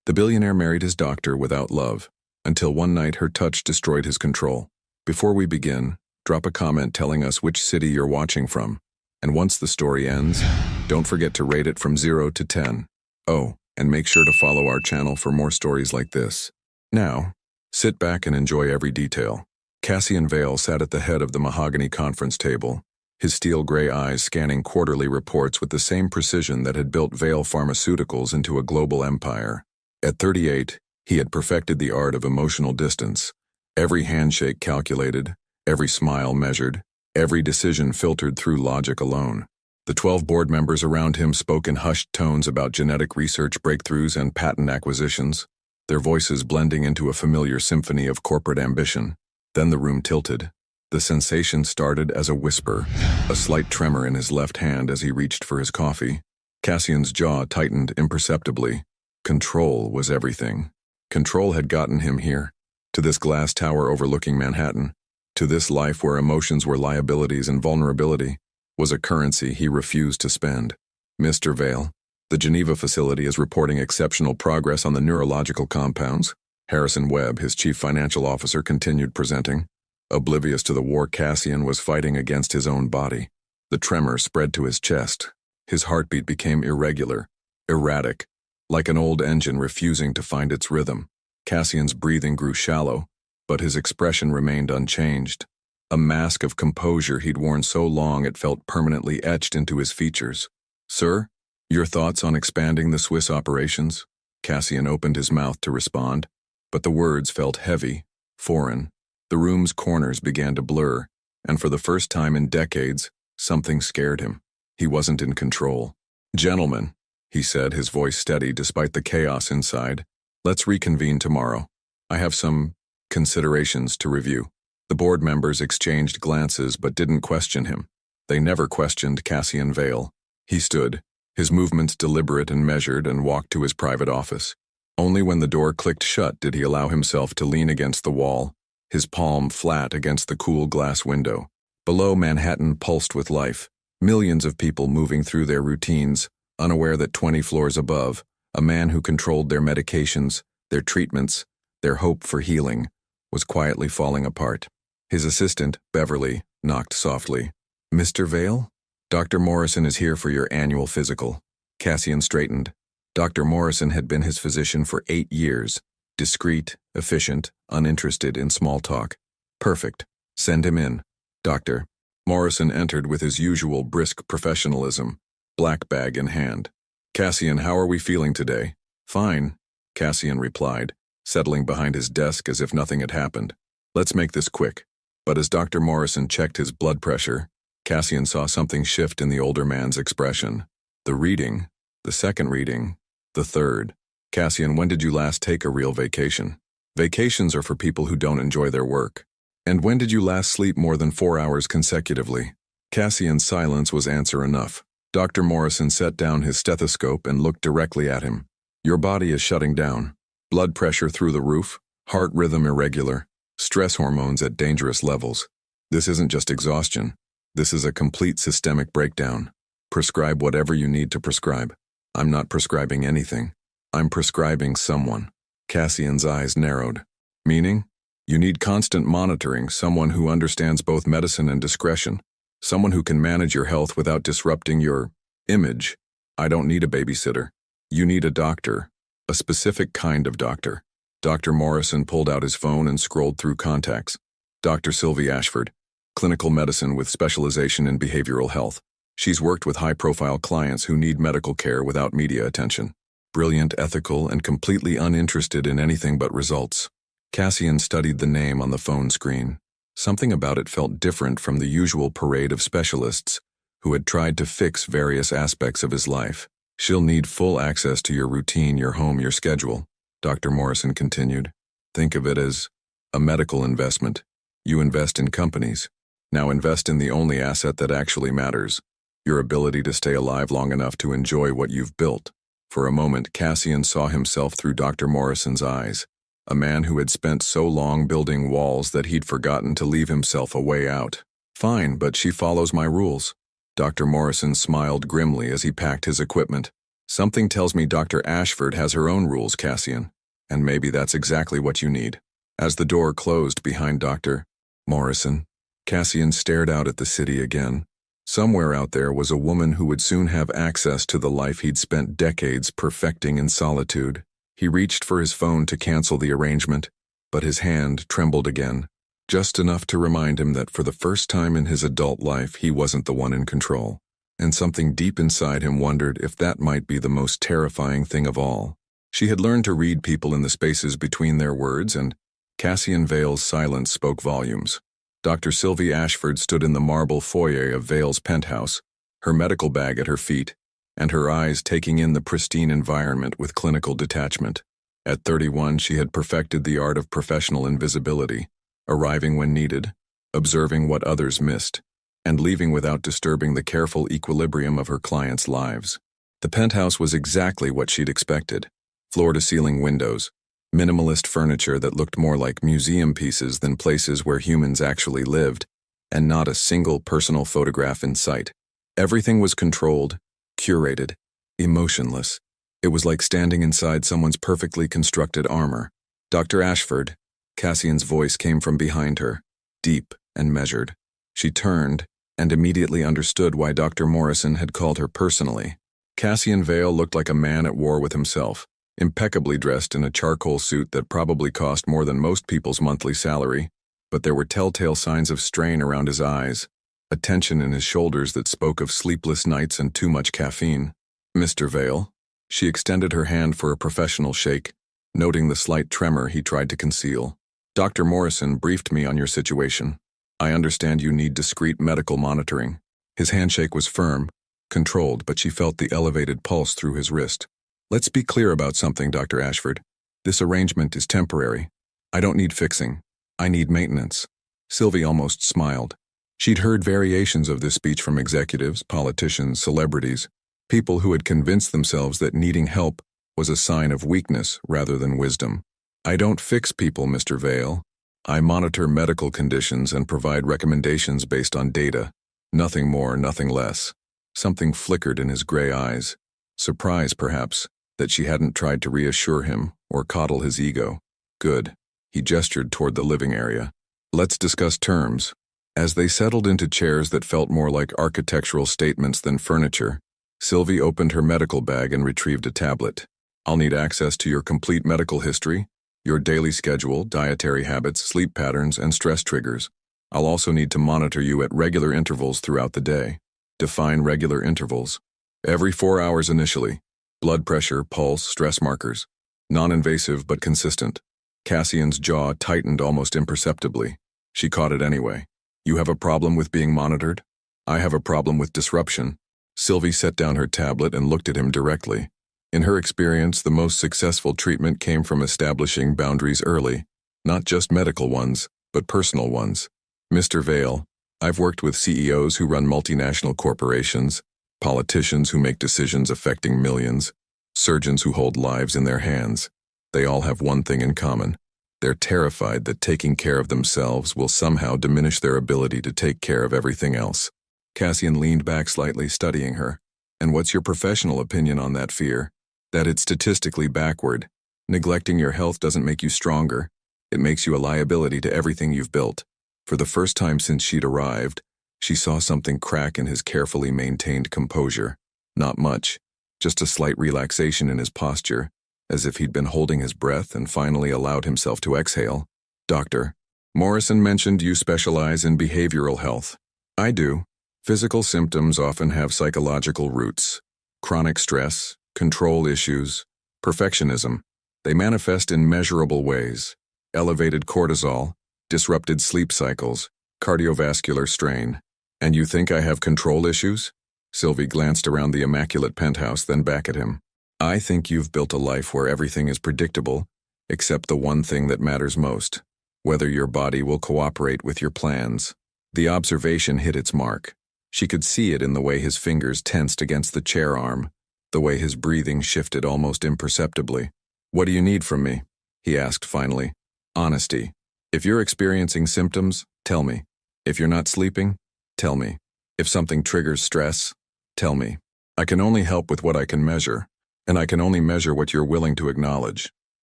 The billionaire married his doctor without love, until one night her touch destroyed his control. Before we begin, drop a comment telling us which city you're watching from. And once the story ends, don't forget to rate it from 0 to 10. Oh, and make sure to follow our channel for more stories like this. Now, sit back and enjoy every detail. Cassian Vale sat at the head of the mahogany conference table, his steel-gray eyes scanning quarterly reports with the same precision that had built Vale Pharmaceuticals into a global empire. At 38, he had perfected the art of emotional distance. Every handshake calculated, every smile measured, every decision filtered through logic alone. The 12 board members around him spoke in hushed tones about genetic research breakthroughs and patent acquisitions, their voices blending into a familiar symphony of corporate ambition. Then the room tilted. The sensation started as a whisper, a slight tremor in his left hand as he reached for his coffee. Cassian's jaw tightened imperceptibly. Control was everything. Control had gotten him here, to this glass tower overlooking Manhattan, to this life where emotions were liabilities and vulnerability was a currency he refused to spend. Mr. Vale, the Geneva facility is reporting exceptional progress on the neurological compounds. Harrison Webb, his chief financial officer, continued presenting. Oblivious to the war Cassian was fighting against his own body. The tremor spread to his chest. His heartbeat became irregular, erratic, like an old engine refusing to find its rhythm. Cassian's breathing grew shallow, but his expression remained unchanged. A mask of composure he'd worn so long it felt permanently etched into his features. "Sir, your thoughts on expanding the Swiss operations?" Cassian opened his mouth to respond, but the words felt heavy, foreign. The room's corners began to blur, and for the first time in decades, something scared him. He wasn't in control. "Gentlemen," he said, his voice steady despite the chaos inside, "let's reconvene tomorrow. I have some considerations to review." The board members exchanged glances but didn't question him. They never questioned Cassian Vale. He stood, his movements deliberate and measured, and walked to his private office. Only when the door clicked shut did he allow himself to lean against the wall, his palm flat against the cool glass window. Below, Manhattan pulsed with life, millions of people moving through their routines, unaware that 20 floors above, a man who controlled their medications, their treatments, their hope for healing, was quietly falling apart. His assistant, Beverly, knocked softly. "Mr. Vale? Dr. Morrison is here for your annual physical." Cassian straightened. Dr. Morrison had been his physician for 8 years, discreet, efficient, uninterested in small talk. "Perfect. Send him in." "Doctor." Morrison entered with his usual brisk professionalism, black bag in hand. "Cassian, how are we feeling today?" "Fine," Cassian replied, settling behind his desk as if nothing had happened. "Let's make this quick." But as Dr. Morrison checked his blood pressure, Cassian saw something shift in the older man's expression. The reading, the second reading, the third. "Cassian, when did you last take a real vacation?" "Vacations are for people who don't enjoy their work." "And when did you last sleep more than 4 hours consecutively?" Cassian's silence was answer enough. Dr. Morrison set down his stethoscope and looked directly at him. "Your body is shutting down. Blood pressure through the roof, heart rhythm irregular, stress hormones at dangerous levels. This isn't just exhaustion. This is a complete systemic breakdown. Prescribe whatever you need to prescribe." "I'm not prescribing anything. I'm prescribing someone." Cassian's eyes narrowed. "Meaning?" "You need constant monitoring, someone who understands both medicine and discretion, someone who can manage your health without disrupting your image. I don't need a babysitter. You need a doctor, a specific kind of doctor." Dr. Morrison pulled out his phone and scrolled through contacts. "Dr. Sylvie Ashford, clinical medicine with specialization in behavioral health. She's worked with high-profile clients who need medical care without media attention. Brilliant, ethical, and completely uninterested in anything but results." Cassian studied the name on the phone screen. Something about it felt different from the usual parade of specialists who had tried to fix various aspects of his life. "She'll need full access to your routine, your home, your schedule," Dr. Morrison continued. "Think of it as a medical investment. You invest in companies. Now invest in the only asset that actually matters, your ability to stay alive long enough to enjoy what you've built." For a moment, Cassian saw himself through Dr. Morrison's eyes, a man who had spent so long building walls that he'd forgotten to leave himself a way out. "Fine, but she follows my rules." Dr. Morrison smiled grimly as he packed his equipment. Something tells me Dr. Ashford has her own rules, Cassian, and maybe that's exactly what you need. As the door closed behind Dr. Morrison, Cassian stared out at the city again. Somewhere out there was a woman who would soon have access to the life he'd spent decades perfecting in solitude. He reached for his phone to cancel the arrangement, but his hand trembled again, just enough to remind him that for the first time in his adult life he wasn't the one in control. And something deep inside him wondered if that might be the most terrifying thing of all. She had learned to read people in the spaces between their words, and Cassian Vale's silence spoke volumes. Dr. Sylvie Ashford stood in the marble foyer of Vale's penthouse, her medical bag at her feet, and her eyes taking in the pristine environment with clinical detachment. At 31, she had perfected the art of professional invisibility, arriving when needed, observing what others missed, and leaving without disturbing the careful equilibrium of her clients' lives. The penthouse was exactly what she'd expected. Floor-to-ceiling windows, minimalist furniture that looked more like museum pieces than places where humans actually lived, and not a single personal photograph in sight. Everything was controlled, curated, emotionless. It was like standing inside someone's perfectly constructed armor. Dr. Ashford, Cassian's voice came from behind her, deep and measured. She turned and immediately understood why Dr. Morrison had called her personally. Cassian Vale looked like a man at war with himself, impeccably dressed in a charcoal suit that probably cost more than most people's monthly salary, but there were telltale signs of strain around his eyes, a tension in his shoulders that spoke of sleepless nights and too much caffeine. Mr. Vale. She extended her hand for a professional shake, noting the slight tremor he tried to conceal. Dr. Morrison briefed me on your situation. I understand you need discreet medical monitoring. His handshake was firm, controlled, but she felt the elevated pulse through his wrist. Let's be clear about something, Dr. Ashford. This arrangement is temporary. I don't need fixing. I need maintenance. Sylvie almost smiled. She'd heard variations of this speech from executives, politicians, celebrities, people who had convinced themselves that needing help was a sign of weakness rather than wisdom. I don't fix people, Mr. Vale. I monitor medical conditions and provide recommendations based on data. Nothing more, nothing less. Something flickered in his gray eyes. Surprise, perhaps, that she hadn't tried to reassure him or coddle his ego. Good. He gestured toward the living area. Let's discuss terms. As they settled into chairs that felt more like architectural statements than furniture, Sylvie opened her medical bag and retrieved a tablet. I'll need access to your complete medical history, your daily schedule, dietary habits, sleep patterns, and stress triggers. I'll also need to monitor you at regular intervals throughout the day. Define regular intervals. Every 4 hours initially. Blood pressure, pulse, stress markers. Non-invasive but consistent. Cassian's jaw tightened almost imperceptibly. She caught it anyway. You have a problem with being monitored? I have a problem with disruption. Sylvie set down her tablet and looked at him directly. In her experience, the most successful treatment came from establishing boundaries early, not just medical ones, but personal ones. Mr. Vale, I've worked with CEOs who run multinational corporations, politicians who make decisions affecting millions, surgeons who hold lives in their hands. They all have one thing in common. They're terrified that taking care of themselves will somehow diminish their ability to take care of everything else. Cassian leaned back slightly, studying her. And what's your professional opinion on that fear? That it's statistically backward. Neglecting your health doesn't make you stronger. It makes you a liability to everything you've built. For the first time since she'd arrived, she saw something crack in his carefully maintained composure. Not much, just a slight relaxation in his posture, as if he'd been holding his breath and finally allowed himself to exhale. Doctor, Morrison mentioned you specialize in behavioral health. I do. Physical symptoms often have psychological roots. Chronic stress, control issues, perfectionism. They manifest in measurable ways. Elevated cortisol, disrupted sleep cycles, cardiovascular strain. And you think I have control issues? Sylvie glanced around the immaculate penthouse, then back at him. I think you've built a life where everything is predictable, except the one thing that matters most, whether your body will cooperate with your plans. The observation hit its mark. She could see it in the way his fingers tensed against the chair arm, the way his breathing shifted almost imperceptibly. What do you need from me? He asked finally. Honesty. If you're experiencing symptoms, tell me. If you're not sleeping, tell me. If something triggers stress, tell me. I can only help with what I can measure. And I can only measure what you're willing to acknowledge.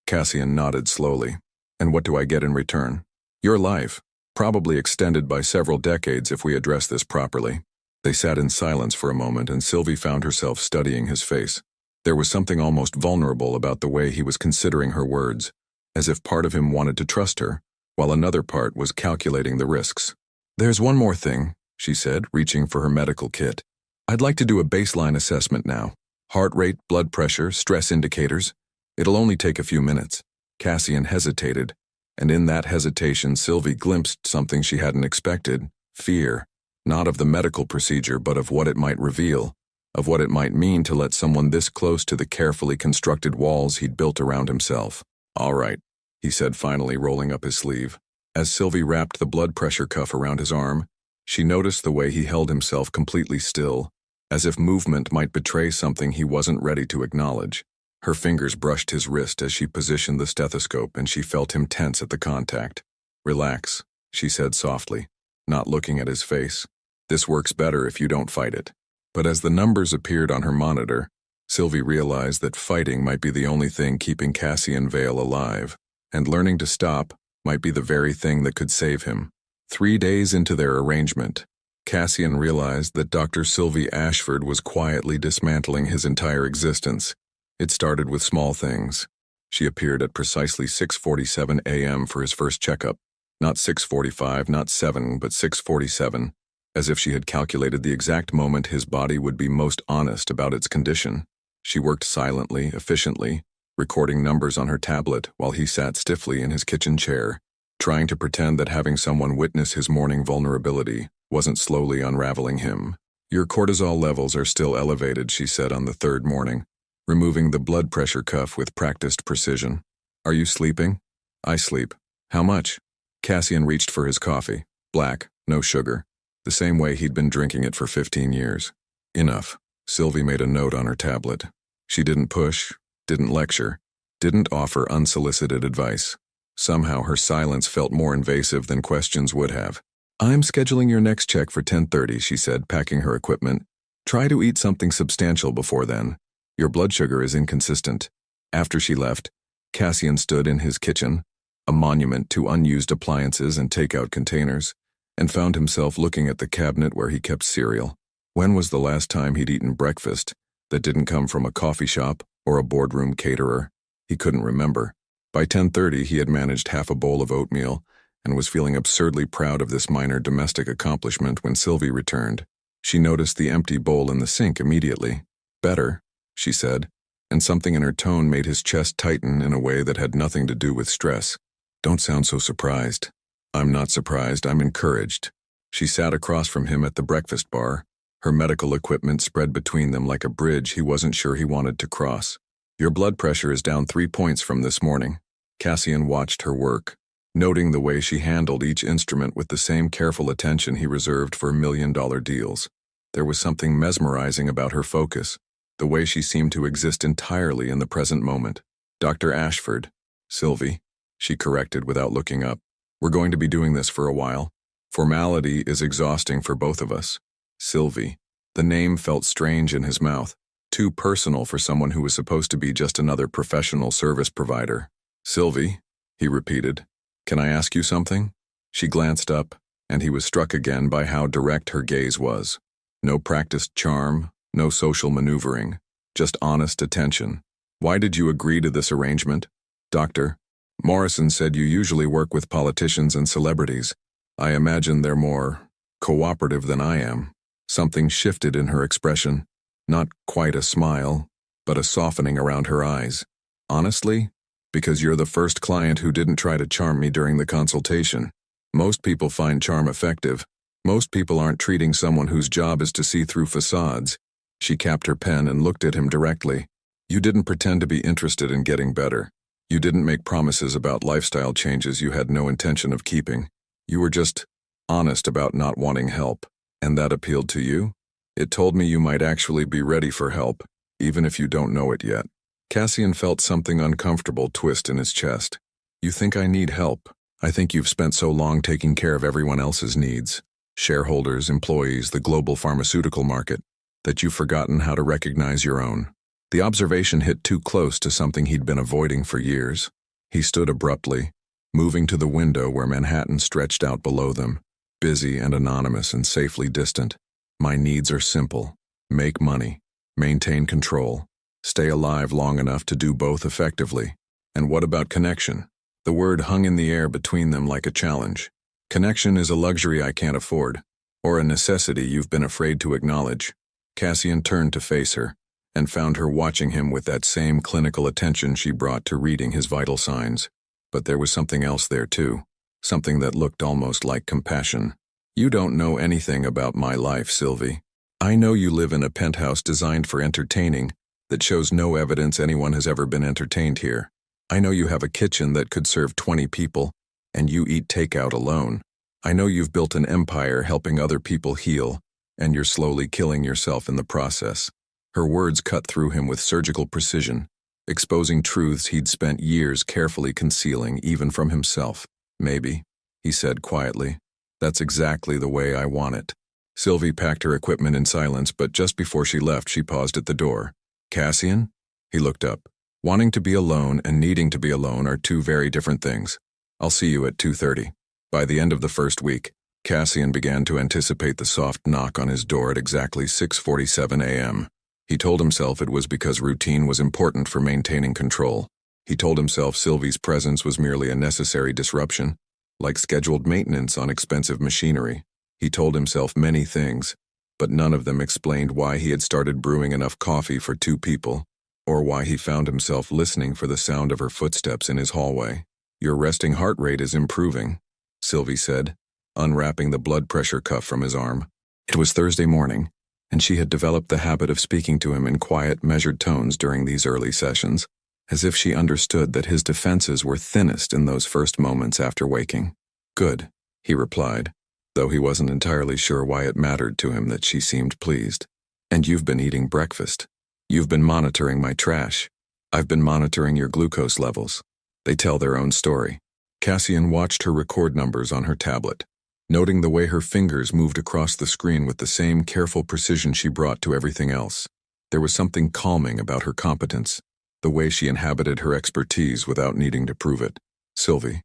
Cassian nodded slowly. And what do I get in return? Your life, probably extended by several decades if we address this properly. They sat in silence for a moment, and Sylvie found herself studying his face. There was something almost vulnerable about the way he was considering her words, as if part of him wanted to trust her, while another part was calculating the risks. There's one more thing, she said, reaching for her medical kit. I'd like to do a baseline assessment now. Heart rate, blood pressure, stress indicators. It'll only take a few minutes. Cassian hesitated, and in that hesitation Sylvie glimpsed something she hadn't expected: fear, not of the medical procedure but of what it might reveal, of what it might mean to let someone this close to the carefully constructed walls he'd built around himself. All right, he said, finally rolling up his sleeve. As Sylvie wrapped the blood pressure cuff around his arm, she noticed the way he held himself completely still, as if movement might betray something he wasn't ready to acknowledge. Her fingers brushed his wrist as she positioned the stethoscope, and she felt him tense at the contact. Relax, she said softly, not looking at his face. This works better if you don't fight it. But as the numbers appeared on her monitor, Sylvie realized that fighting might be the only thing keeping Cassian Vale alive, and learning to stop might be the very thing that could save him. 3 days into their arrangement, Cassian realized that Dr. Sylvie Ashford was quietly dismantling his entire existence. It started with small things. She appeared at precisely 6:47 a.m. for his first checkup. Not 6:45, not 7, but 6:47, as if she had calculated the exact moment his body would be most honest about its condition. She worked silently, efficiently, recording numbers on her tablet while he sat stiffly in his kitchen chair, trying to pretend that having someone witness his morning vulnerability wasn't slowly unraveling him. Your cortisol levels are still elevated, she said on the third morning, removing the blood pressure cuff with practiced precision. Are you sleeping? I sleep. How much? Cassian reached for his coffee. Black, no sugar. The same way he'd been drinking it for 15 years. Enough. Sylvie made a note on her tablet. She didn't push, didn't lecture, didn't offer unsolicited advice. Somehow her silence felt more invasive than questions would have. I'm scheduling your next check for 10:30, she said, packing her equipment. Try to eat something substantial before then. Your blood sugar is inconsistent. After she left, Cassian stood in his kitchen, a monument to unused appliances and takeout containers, and found himself looking at the cabinet where he kept cereal. When was the last time he'd eaten breakfast that didn't come from a coffee shop or a boardroom caterer? He couldn't remember. By 10:30, he had managed half a bowl of oatmeal and was feeling absurdly proud of this minor domestic accomplishment when Sylvie returned. She noticed the empty bowl in the sink immediately. Better, she said, and something in her tone made his chest tighten in a way that had nothing to do with stress. Don't sound so surprised. I'm not surprised, I'm encouraged. She sat across from him at the breakfast bar, her medical equipment spread between them like a bridge he wasn't sure he wanted to cross. Your blood pressure is down 3 points from this morning. Cassian watched her work, noting the way she handled each instrument with the same careful attention he reserved for million-dollar deals. There was something mesmerizing about her focus, the way she seemed to exist entirely in the present moment. Dr. Ashford, Sylvie, she corrected without looking up. We're going to be doing this for a while. Formality is exhausting for both of us. Sylvie. The name felt strange in his mouth, too personal for someone who was supposed to be just another professional service provider. Sylvie, he repeated. Can I ask you something? She glanced up, and he was struck again by how direct her gaze was. No practiced charm, no social maneuvering, just honest attention. Why did you agree to this arrangement? Doctor, Morrison said you usually work with politicians and celebrities. I imagine they're more cooperative than I am. Something shifted in her expression. Not quite a smile, but a softening around her eyes. Honestly, because you're the first client who didn't try to charm me during the consultation. Most people find charm effective. Most people aren't treating someone whose job is to see through facades. She capped her pen and looked at him directly. You didn't pretend to be interested in getting better. You didn't make promises about lifestyle changes you had no intention of keeping. You were just honest about not wanting help. And that appealed to you? It told me you might actually be ready for help, even if you don't know it yet. Cassian felt something uncomfortable twist in his chest. You think I need help? I think you've spent so long taking care of everyone else's needs, shareholders, employees, the global pharmaceutical market, that you've forgotten how to recognize your own. The observation hit too close to something he'd been avoiding for years. He stood abruptly, moving to the window where Manhattan stretched out below them, busy and anonymous and safely distant. My needs are simple. Make money, maintain control, stay alive long enough to do both effectively. And what about connection? The word hung in the air between them like a challenge. Connection is a luxury I can't afford, or a necessity you've been afraid to acknowledge. Cassian turned to face her, and found her watching him with that same clinical attention she brought to reading his vital signs. But there was something else there too, something that looked almost like compassion. You don't know anything about my life, Sylvie. I know you live in a penthouse designed for entertaining that shows no evidence anyone has ever been entertained here. I know you have a kitchen that could serve 20 people, and you eat takeout alone. I know you've built an empire helping other people heal, and you're slowly killing yourself in the process. Her words cut through him with surgical precision, exposing truths he'd spent years carefully concealing even from himself. Maybe, he said quietly. That's exactly the way I want it. Sylvie packed her equipment in silence, but just before she left, she paused at the door. Cassian? He looked up. Wanting to be alone and needing to be alone are two very different things. I'll see you at 2:30. By the end of the first week, Cassian began to anticipate the soft knock on his door at exactly 6:47 a.m. He told himself it was because routine was important for maintaining control. He told himself Sylvie's presence was merely a necessary disruption, like scheduled maintenance on expensive machinery. He told himself many things, but none of them explained why he had started brewing enough coffee for 2 people, or why he found himself listening for the sound of her footsteps in his hallway. Your resting heart rate is improving, Sylvie said, unwrapping the blood pressure cuff from his arm. It was Thursday morning, and she had developed the habit of speaking to him in quiet, measured tones during these early sessions, as if she understood that his defenses were thinnest in those first moments after waking. Good, he replied, though he wasn't entirely sure why it mattered to him that she seemed pleased. And you've been eating breakfast. You've been monitoring my trash. I've been monitoring your glucose levels. They tell their own story. Cassian watched her record numbers on her tablet, noting the way her fingers moved across the screen with the same careful precision she brought to everything else. There was something calming about her competence, the way she inhabited her expertise without needing to prove it. Sylvie,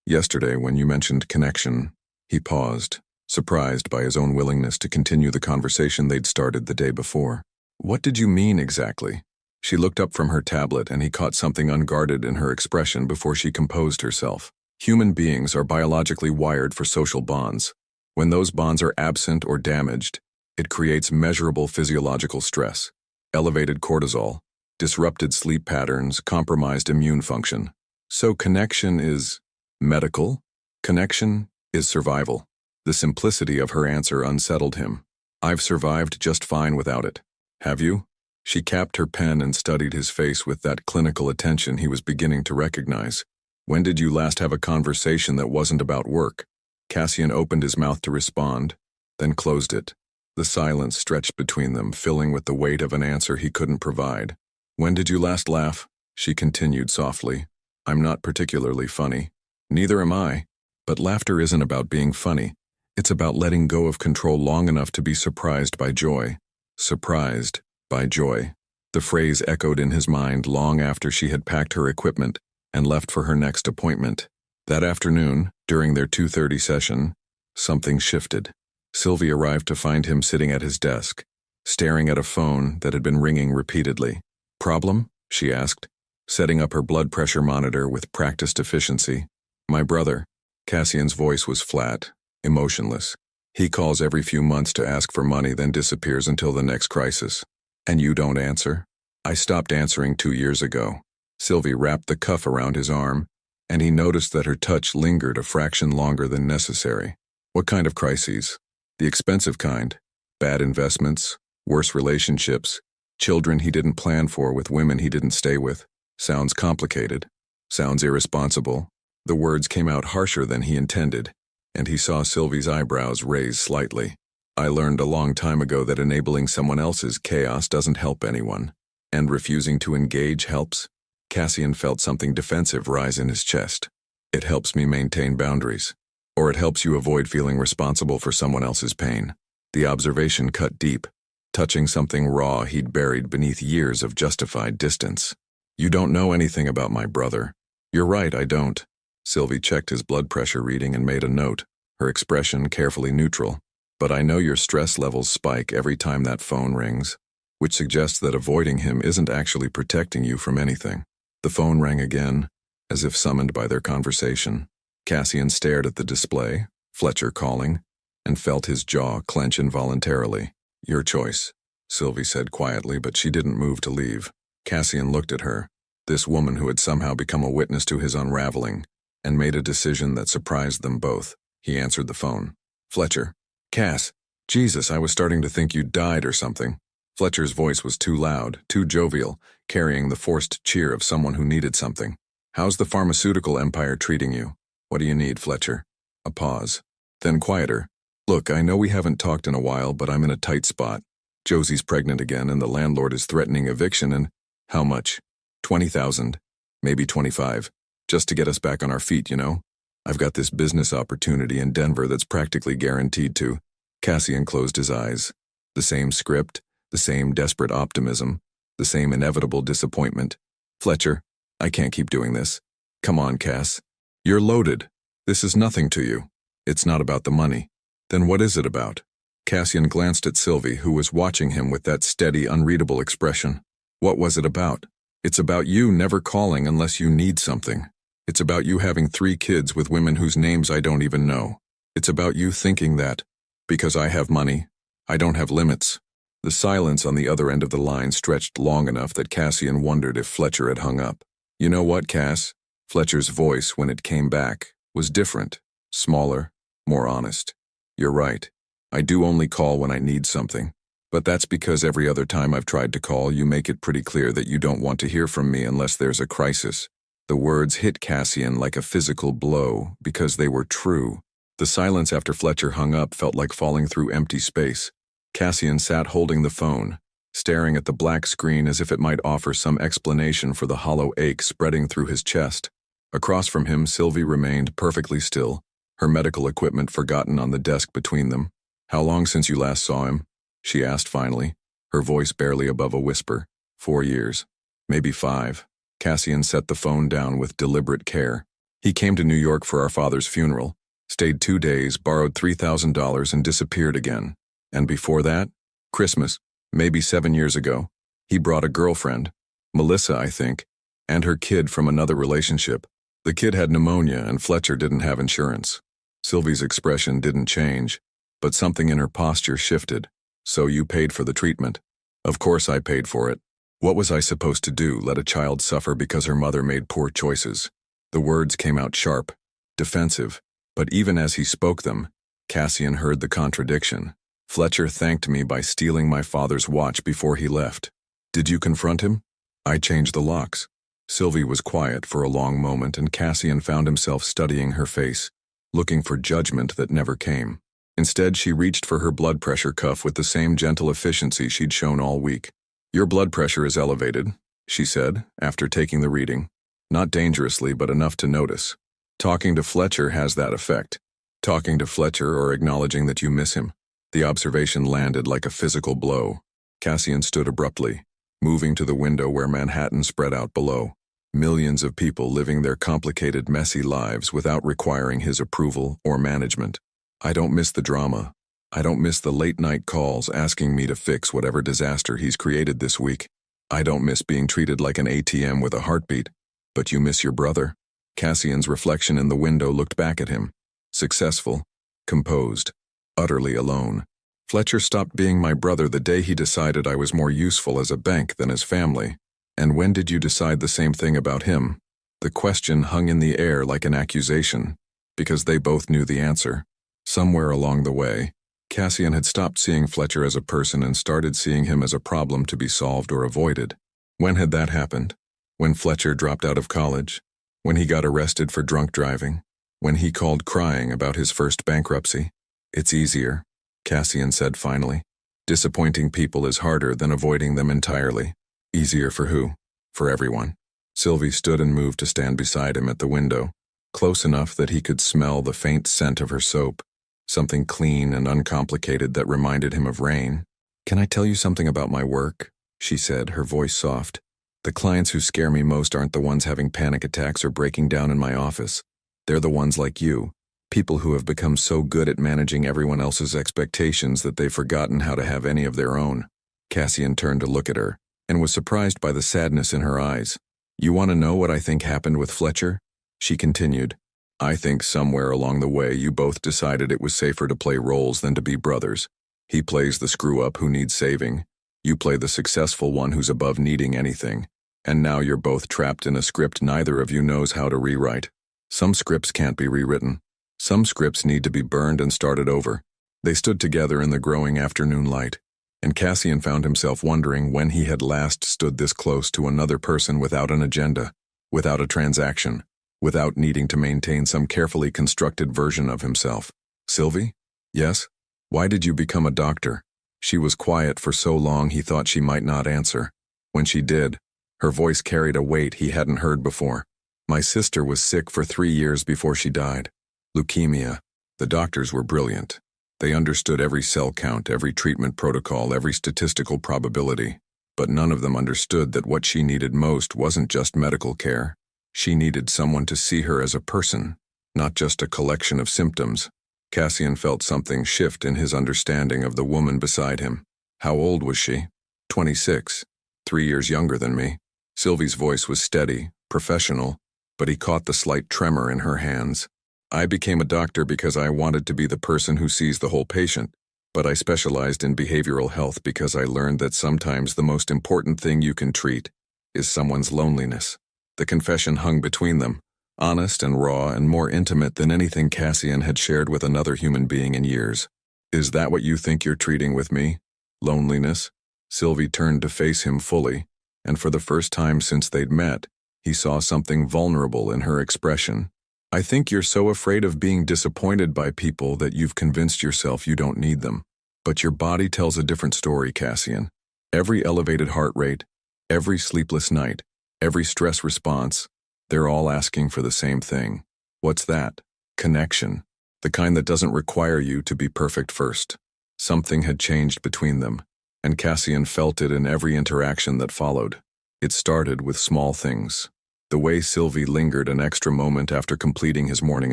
yesterday when you mentioned connection, he paused, surprised by his own willingness to continue the conversation they'd started the day before. What did you mean exactly? She looked up from her tablet and he caught something unguarded in her expression before she composed herself. Human beings are biologically wired for social bonds. When those bonds are absent or damaged, it creates measurable physiological stress, elevated cortisol, disrupted sleep patterns, compromised immune function. So connection is medical? Connection is survival. The simplicity of her answer unsettled him. I've survived just fine without it. Have you? She capped her pen and studied his face with that clinical attention he was beginning to recognize. When did you last have a conversation that wasn't about work? Cassian opened his mouth to respond, then closed it. The silence stretched between them, filling with the weight of an answer he couldn't provide. When did you last laugh? She continued softly. I'm not particularly funny. Neither am I. But laughter isn't about being funny. It's about letting go of control long enough to be surprised by joy. Surprised by joy. The phrase echoed in his mind long after she had packed her equipment and left for her next appointment. That afternoon, during their 2:30 session, something shifted. Sylvie arrived to find him sitting at his desk, staring at a phone that had been ringing repeatedly. Problem? She asked, setting up her blood pressure monitor with practiced efficiency. My brother. Cassian's voice was flat, emotionless. He calls every few months to ask for money, then disappears until the next crisis. And you don't answer? I stopped answering 2 years ago. Sylvie wrapped the cuff around his arm, and he noticed that her touch lingered a fraction longer than necessary. What kind of crises? The expensive kind. Bad investments, worse relationships, children he didn't plan for with women he didn't stay with. Sounds complicated. Sounds irresponsible. The words came out harsher than he intended, and he saw Sylvie's eyebrows raise slightly. I learned a long time ago that enabling someone else's chaos doesn't help anyone, and refusing to engage helps. Cassian felt something defensive rise in his chest. It helps me maintain boundaries, or it helps you avoid feeling responsible for someone else's pain. The observation cut deep, touching something raw he'd buried beneath years of justified distance. "You don't know anything about my brother." "You're right, I don't." Sylvie checked his blood pressure reading and made a note, her expression carefully neutral. "But I know your stress levels spike every time that phone rings," which suggests that avoiding him isn't actually protecting you from anything. The phone rang again, as if summoned by their conversation. Cassian stared at the display, Fletcher calling, and felt his jaw clench involuntarily. "Your choice," Sylvie said quietly, but she didn't move to leave. Cassian looked at her, this woman who had somehow become a witness to his unraveling, and made a decision that surprised them both. He answered the phone. "Fletcher." "Cass. Jesus, I was starting to think you'd died or something." Fletcher's voice was too loud, too jovial, carrying the forced cheer of someone who needed something. "How's the pharmaceutical empire treating you?" "What do you need, Fletcher?" A pause. Then quieter. "Look, I know we haven't talked in a while, but I'm in a tight spot. Josie's pregnant again and the landlord is threatening eviction and—" "How much?" 20,000, maybe 25, just to get us back on our feet, you know? I've got this business opportunity in Denver that's practically guaranteed to." Cassian closed his eyes. The same script, the same desperate optimism, the same inevitable disappointment. "Fletcher, I can't keep doing this. Come on, Cass. You're loaded. This is nothing to you. It's not about the money. Then what is it about?" Cassian glanced at Sylvie, who was watching him with that steady, unreadable expression. "What was it about?" "It's about you never calling unless you need something. It's about you having 3 kids with women whose names I don't even know. It's about you thinking that, because I have money, I don't have limits." The silence on the other end of the line stretched long enough that Cassian wondered if Fletcher had hung up. "You know what, Cass?" Fletcher's voice, when it came back, was different, smaller, more honest. "You're right. I do only call when I need something. But that's because every other time I've tried to call, you make it pretty clear that you don't want to hear from me unless there's a crisis." The words hit Cassian like a physical blow because they were true. The silence after Fletcher hung up felt like falling through empty space. Cassian sat holding the phone, staring at the black screen as if it might offer some explanation for the hollow ache spreading through his chest. Across from him, Sylvie remained perfectly still, her medical equipment forgotten on the desk between them. "How long since you last saw him?" she asked finally, her voice barely above a whisper. 4 years. Maybe 5. Cassian set the phone down with deliberate care. "He came to New York for our father's funeral, stayed 2 days, borrowed $3,000 and disappeared again. And before that, Christmas, maybe 7 years ago, he brought a girlfriend, Melissa, I think, and her kid from another relationship. The kid had pneumonia and Fletcher didn't have insurance." Sylvie's expression didn't change, but something in her posture shifted. "So you paid for the treatment?" "Of course I paid for it. What was I supposed to do, let a child suffer because her mother made poor choices?" The words came out sharp, defensive, but even as he spoke them, Cassian heard the contradiction. "Fletcher thanked me by stealing my father's watch before he left." "Did you confront him?" "I changed the locks." Sylvie was quiet for a long moment, and Cassian found himself studying her face, looking for judgment that never came. Instead, she reached for her blood pressure cuff with the same gentle efficiency she'd shown all week. "Your blood pressure is elevated," she said, after taking the reading. "Not dangerously, but enough to notice. Talking to Fletcher has that effect. Talking to Fletcher or acknowledging that you miss him." The observation landed like a physical blow. Cassian stood abruptly, moving to the window where Manhattan spread out below. Millions of people living their complicated, messy lives without requiring his approval or management. "I don't miss the drama. I don't miss the late-night calls asking me to fix whatever disaster he's created this week. I don't miss being treated like an ATM with a heartbeat. But you miss your brother." Cassian's reflection in the window looked back at him. Successful, composed, utterly alone. "Fletcher stopped being my brother the day he decided I was more useful as a bank than as family." "And when did you decide the same thing about him?" The question hung in the air like an accusation, because they both knew the answer. Somewhere along the way, Cassian had stopped seeing Fletcher as a person and started seeing him as a problem to be solved or avoided. When had that happened? When Fletcher dropped out of college? When he got arrested for drunk driving? When he called crying about his first bankruptcy? "It's easier," Cassian said finally. "Disappointing people is harder than avoiding them entirely." "Easier for who?" "For everyone." Sylvie stood and moved to stand beside him at the window, close enough that he could smell the faint scent of her soap, something clean and uncomplicated that reminded him of rain. "Can I tell you something about my work?" she said, her voice soft. "The clients who scare me most aren't the ones having panic attacks or breaking down in my office. They're the ones like you, people who have become so good at managing everyone else's expectations that they've forgotten how to have any of their own." Cassian turned to look at her, and was surprised by the sadness in her eyes. "You want to know what I think happened with Fletcher?" She continued. "I think somewhere along the way you both decided it was safer to play roles than to be brothers. He plays the screw-up who needs saving. You play the successful one who's above needing anything. And now you're both trapped in a script neither of you knows how to rewrite. Some scripts can't be rewritten. Some scripts need to be burned and started over." They stood together in the growing afternoon light, and Cassian found himself wondering when he had last stood this close to another person without an agenda, without a transaction, without needing to maintain some carefully constructed version of himself. "Sylvie?" "Yes?" "Why did you become a doctor?" She was quiet for so long he thought she might not answer. When she did, her voice carried a weight he hadn't heard before. "My sister was sick for 3 years before she died. Leukemia. The doctors were brilliant. They understood every cell count, every treatment protocol, every statistical probability. But none of them understood that what she needed most wasn't just medical care. She needed someone to see her as a person, not just a collection of symptoms." Cassian felt something shift in his understanding of the woman beside him. "How old was she?" 26. 3 years younger than me." Sylvie's voice was steady, professional, but he caught the slight tremor in her hands. "I became a doctor because I wanted to be the person who sees the whole patient, but I specialized in behavioral health because I learned that sometimes the most important thing you can treat is someone's loneliness." The confession hung between them, honest and raw and more intimate than anything Cassian had shared with another human being in years. "Is that what you think you're treating with me? Loneliness?" Sylvie turned to face him fully, and for the first time since they'd met, he saw something vulnerable in her expression. "I think you're so afraid of being disappointed by people that you've convinced yourself you don't need them. But your body tells a different story, Cassian. Every elevated heart rate, every sleepless night, every stress response, they're all asking for the same thing. What's that? Connection. The kind that doesn't require you to be perfect first." Something had changed between them, and Cassian felt it in every interaction that followed. It started with small things. The way Sylvie lingered an extra moment after completing his morning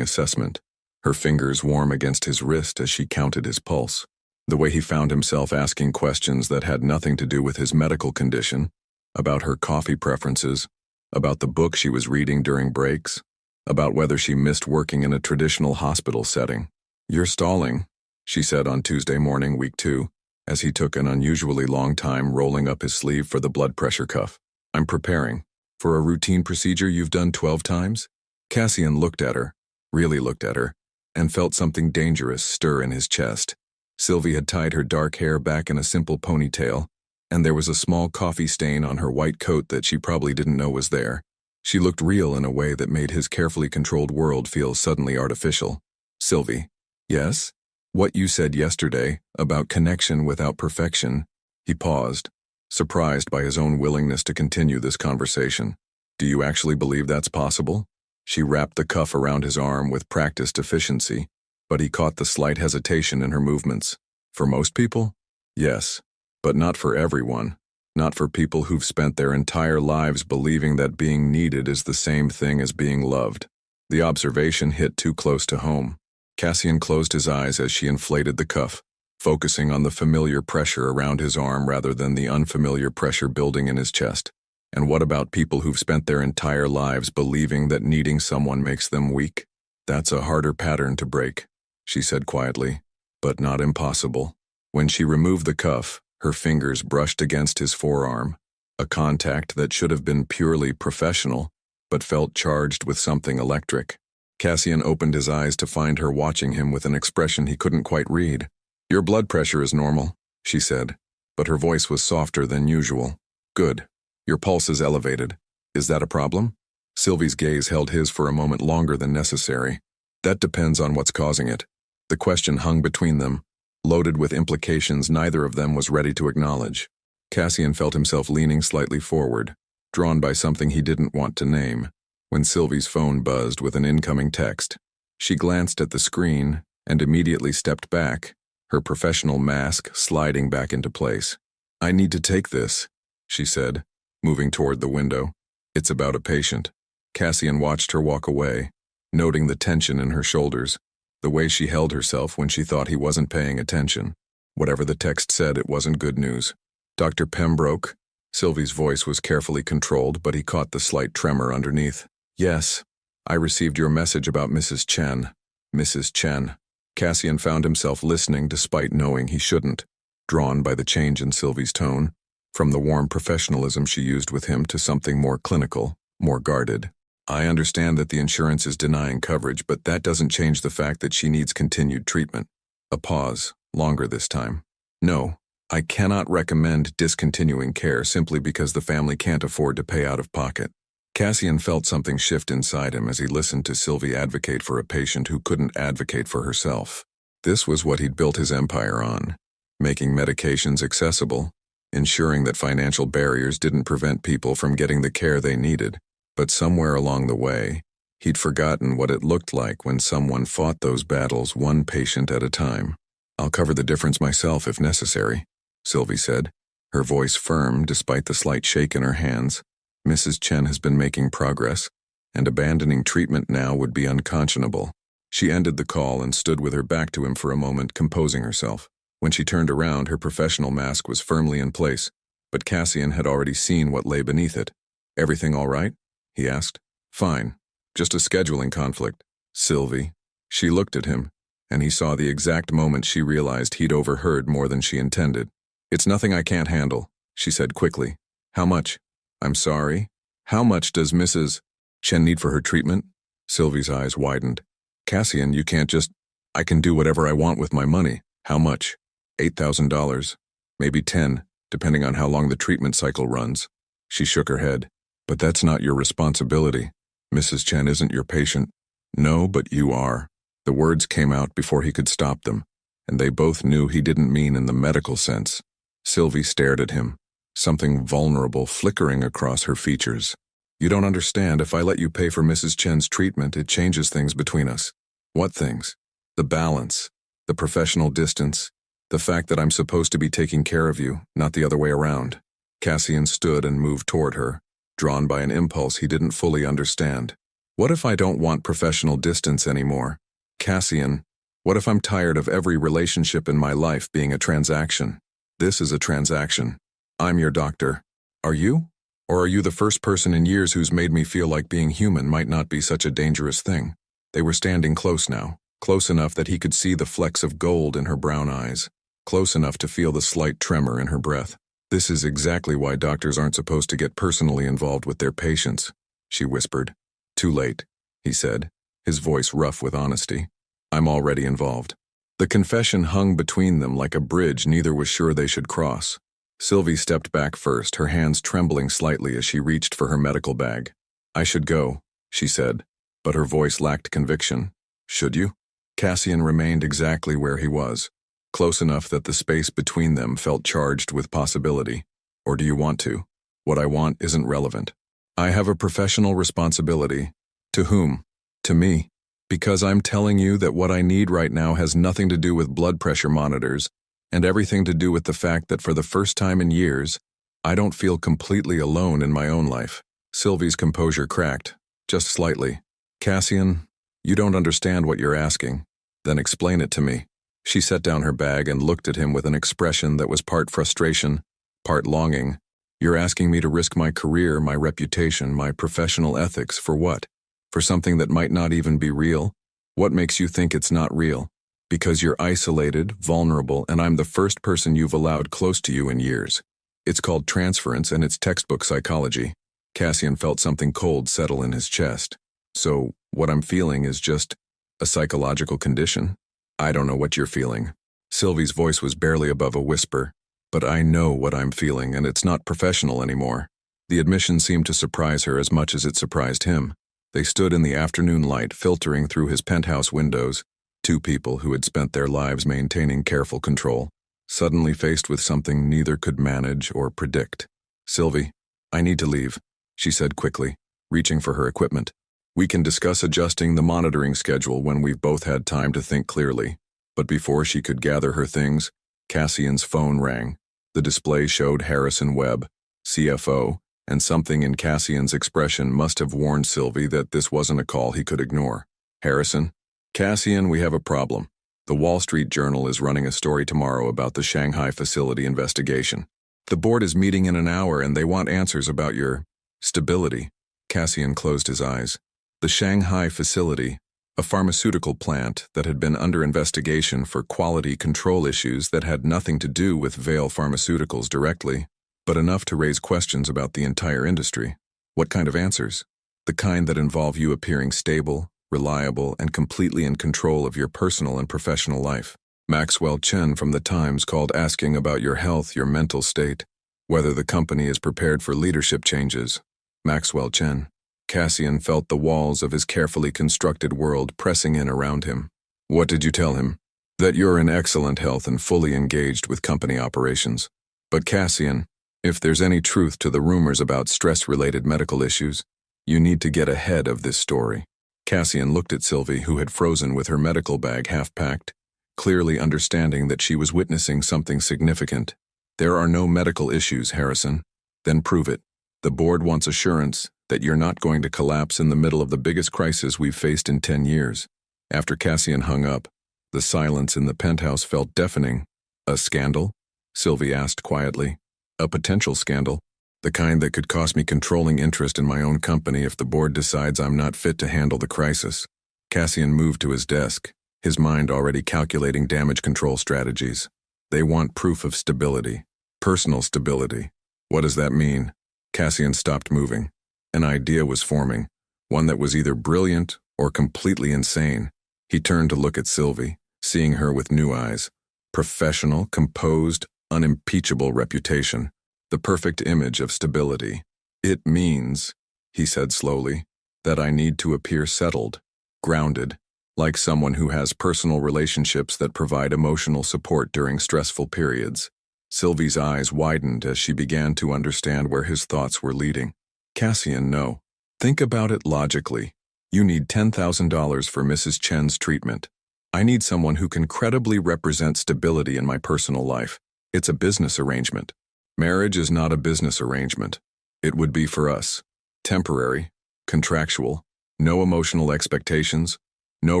assessment, her fingers warm against his wrist as she counted his pulse. The way he found himself asking questions that had nothing to do with his medical condition, about her coffee preferences, about the book she was reading during breaks, about whether she missed working in a traditional hospital setting. "You're stalling," she said on Tuesday morning, week 2, as he took an unusually long time rolling up his sleeve for the blood pressure cuff. "I'm preparing. For a routine procedure you've done 12 times? Cassian looked at her, really looked at her, and felt something dangerous stir in his chest. Sylvie had tied her dark hair back in a simple ponytail, and there was a small coffee stain on her white coat that she probably didn't know was there. She looked real in a way that made his carefully controlled world feel suddenly artificial. "Sylvie." "Yes?" "What you said yesterday, about connection without perfection." He paused, surprised by his own willingness to continue this conversation. "Do you actually believe that's possible?" She wrapped the cuff around his arm with practiced efficiency, but he caught the slight hesitation in her movements. "For most people? Yes. But not for everyone. Not for people who've spent their entire lives believing that being needed is the same thing as being loved." The observation hit too close to home. Cassian closed his eyes as she inflated the cuff, focusing on the familiar pressure around his arm rather than the unfamiliar pressure building in his chest. "And what about people who've spent their entire lives believing that needing someone makes them weak? That's a harder pattern to break," she said quietly, "but not impossible." When she removed the cuff, her fingers brushed against his forearm, a contact that should have been purely professional, but felt charged with something electric. Cassian opened his eyes to find her watching him with an expression he couldn't quite read. "Your blood pressure is normal," she said, but her voice was softer than usual. "Good. Your pulse is elevated. Is that a problem?" Sylvie's gaze held his for a moment longer than necessary. "That depends on what's causing it." The question hung between them, loaded with implications neither of them was ready to acknowledge. Cassian felt himself leaning slightly forward, drawn by something he didn't want to name, when Sylvie's phone buzzed with an incoming text. She glanced at the screen and immediately stepped back, her professional mask sliding back into place. "I need to take this," she said, moving toward the window. "It's about a patient." Cassian watched her walk away, noting the tension in her shoulders, the way she held herself when she thought he wasn't paying attention. Whatever the text said, it wasn't good news. "Dr. Pembroke?" Sylvie's voice was carefully controlled, but he caught the slight tremor underneath. "Yes, I received your message about Mrs. Chen." Mrs. Chen. Cassian found himself listening despite knowing he shouldn't, drawn by the change in Sylvie's tone, from the warm professionalism she used with him to something more clinical, more guarded. "I understand that the insurance is denying coverage, but that doesn't change the fact that she needs continued treatment." A pause, longer this time. "No, I cannot recommend discontinuing care simply because the family can't afford to pay out of pocket." Cassian felt something shift inside him as he listened to Sylvie advocate for a patient who couldn't advocate for herself. This was what he'd built his empire on, making medications accessible, ensuring that financial barriers didn't prevent people from getting the care they needed. But somewhere along the way, he'd forgotten what it looked like when someone fought those battles one patient at a time. "I'll cover the difference myself if necessary," Sylvie said, her voice firm despite the slight shake in her hands. "Mrs. Chen has been making progress, and abandoning treatment now would be unconscionable." She ended the call and stood with her back to him for a moment, composing herself. When she turned around, her professional mask was firmly in place, but Cassian had already seen what lay beneath it. "Everything all right?" he asked. "Fine. Just a scheduling conflict." "Sylvie." She looked at him, and he saw the exact moment she realized he'd overheard more than she intended. "It's nothing I can't handle," she said quickly. "How much?" "I'm sorry? How much does Mrs. Chen need for her treatment?" Sylvie's eyes widened. "Cassian, you can't just— I can do whatever I want with my money." "How much?" $8,000. Maybe 10, depending on how long the treatment cycle runs. She shook her head. "But that's not your responsibility. Mrs. Chen isn't your patient." "No, but you are." The words came out before he could stop them, and they both knew he didn't mean in the medical sense. Sylvie stared at him, something vulnerable flickering across her features. "You don't understand. If I let you pay for Mrs. Chen's treatment, it changes things between us." "What things?" "The balance, the professional distance, the fact that I'm supposed to be taking care of you, not the other way around." Cassian stood and moved toward her, drawn by an impulse he didn't fully understand. "What if I don't want professional distance anymore? Cassian, what if I'm tired of every relationship in my life being a transaction? This is a transaction. I'm your doctor. Are you? Or are you the first person in years who's made me feel like being human might not be such a dangerous thing?" They were standing close now, close enough that he could see the flecks of gold in her brown eyes, close enough to feel the slight tremor in her breath. "This is exactly why doctors aren't supposed to get personally involved with their patients," she whispered. "Too late," he said, his voice rough with honesty. "I'm already involved." The confession hung between them like a bridge neither was sure they should cross. Sylvie stepped back first, her hands trembling slightly as she reached for her medical bag. "I should go," she said, but her voice lacked conviction. "Should you?" Cassian remained exactly where he was, close enough that the space between them felt charged with possibility. "Or do you want to?" "What I want isn't relevant. I have a professional responsibility." "To whom?" "To me. Because I'm telling you that what I need right now has nothing to do with blood pressure monitors, and everything to do with the fact that for the first time in years, I don't feel completely alone in my own life." Sylvie's composure cracked, just slightly. "Cassian, you don't understand what you're asking. Then explain it to me." She set down her bag and looked at him with an expression that was part frustration, part longing. "You're asking me to risk my career, my reputation, my professional ethics for what? For something that might not even be real? What makes you think it's not real?" "Because you're isolated, vulnerable, and I'm the first person you've allowed close to you in years. It's called transference and it's textbook psychology." Cassian felt something cold settle in his chest. "So, what I'm feeling is just a psychological condition?" "I don't know what you're feeling." Sylvie's voice was barely above a whisper. "But I know what I'm feeling, and it's not professional anymore." The admission seemed to surprise her as much as it surprised him. They stood in the afternoon light filtering through his penthouse windows, two people who had spent their lives maintaining careful control, suddenly faced with something neither could manage or predict. "Sylvie, I need to leave," she said quickly, reaching for her equipment. "We can discuss adjusting the monitoring schedule when we've both had time to think clearly. But before she could gather her things, Cassian's phone rang. The display showed Harrison Webb, CFO, and something in Cassian's expression must have warned Sylvie that this wasn't a call he could ignore. Harrison? Cassian, we have a problem. The Wall Street Journal is running a story tomorrow about the Shanghai facility investigation. The board is meeting in an hour and they want answers about your stability. Cassian closed his eyes. The Shanghai facility, a pharmaceutical plant that had been under investigation for quality control issues that had nothing to do with Vale Pharmaceuticals directly, but enough to raise questions about the entire industry. What kind of answers? The kind that involve you appearing stable, reliable, and completely in control of your personal and professional life. Maxwell Chen from The Times called asking about your health, your mental state, whether the company is prepared for leadership changes. Maxwell Chen. Cassian felt the walls of his carefully constructed world pressing in around him. What did you tell him? That you're in excellent health and fully engaged with company operations. But Cassian, if there's any truth to the rumors about stress-related medical issues, you need to get ahead of this story. Cassian looked at Sylvie, who had frozen with her medical bag half-packed, clearly understanding that she was witnessing something significant. There are no medical issues, Harrison. Then prove it. The board wants assurance that you're not going to collapse in the middle of the biggest crisis we've faced in 10 years. After Cassian hung up, the silence in the penthouse felt deafening. A scandal? Sylvie asked quietly. A potential scandal? The kind that could cost me controlling interest in my own company if the board decides I'm not fit to handle the crisis. Cassian moved to his desk, his mind already calculating damage control strategies. They want proof of stability. Personal stability. What does that mean? Cassian stopped moving. An idea was forming, one that was either brilliant or completely insane. He turned to look at Sylvie, seeing her with new eyes. Professional, composed, unimpeachable reputation. The perfect image of stability. It means, he said slowly, that I need to appear settled, grounded, like someone who has personal relationships that provide emotional support during stressful periods. Sylvie's eyes widened as she began to understand where his thoughts were leading. Cassian, no. Think about it logically. You need $10,000 for Mrs. Chen's treatment. I need someone who can credibly represent stability in my personal life. It's a business arrangement. Marriage is not a business arrangement. It would be for us. Temporary, contractual, no emotional expectations, no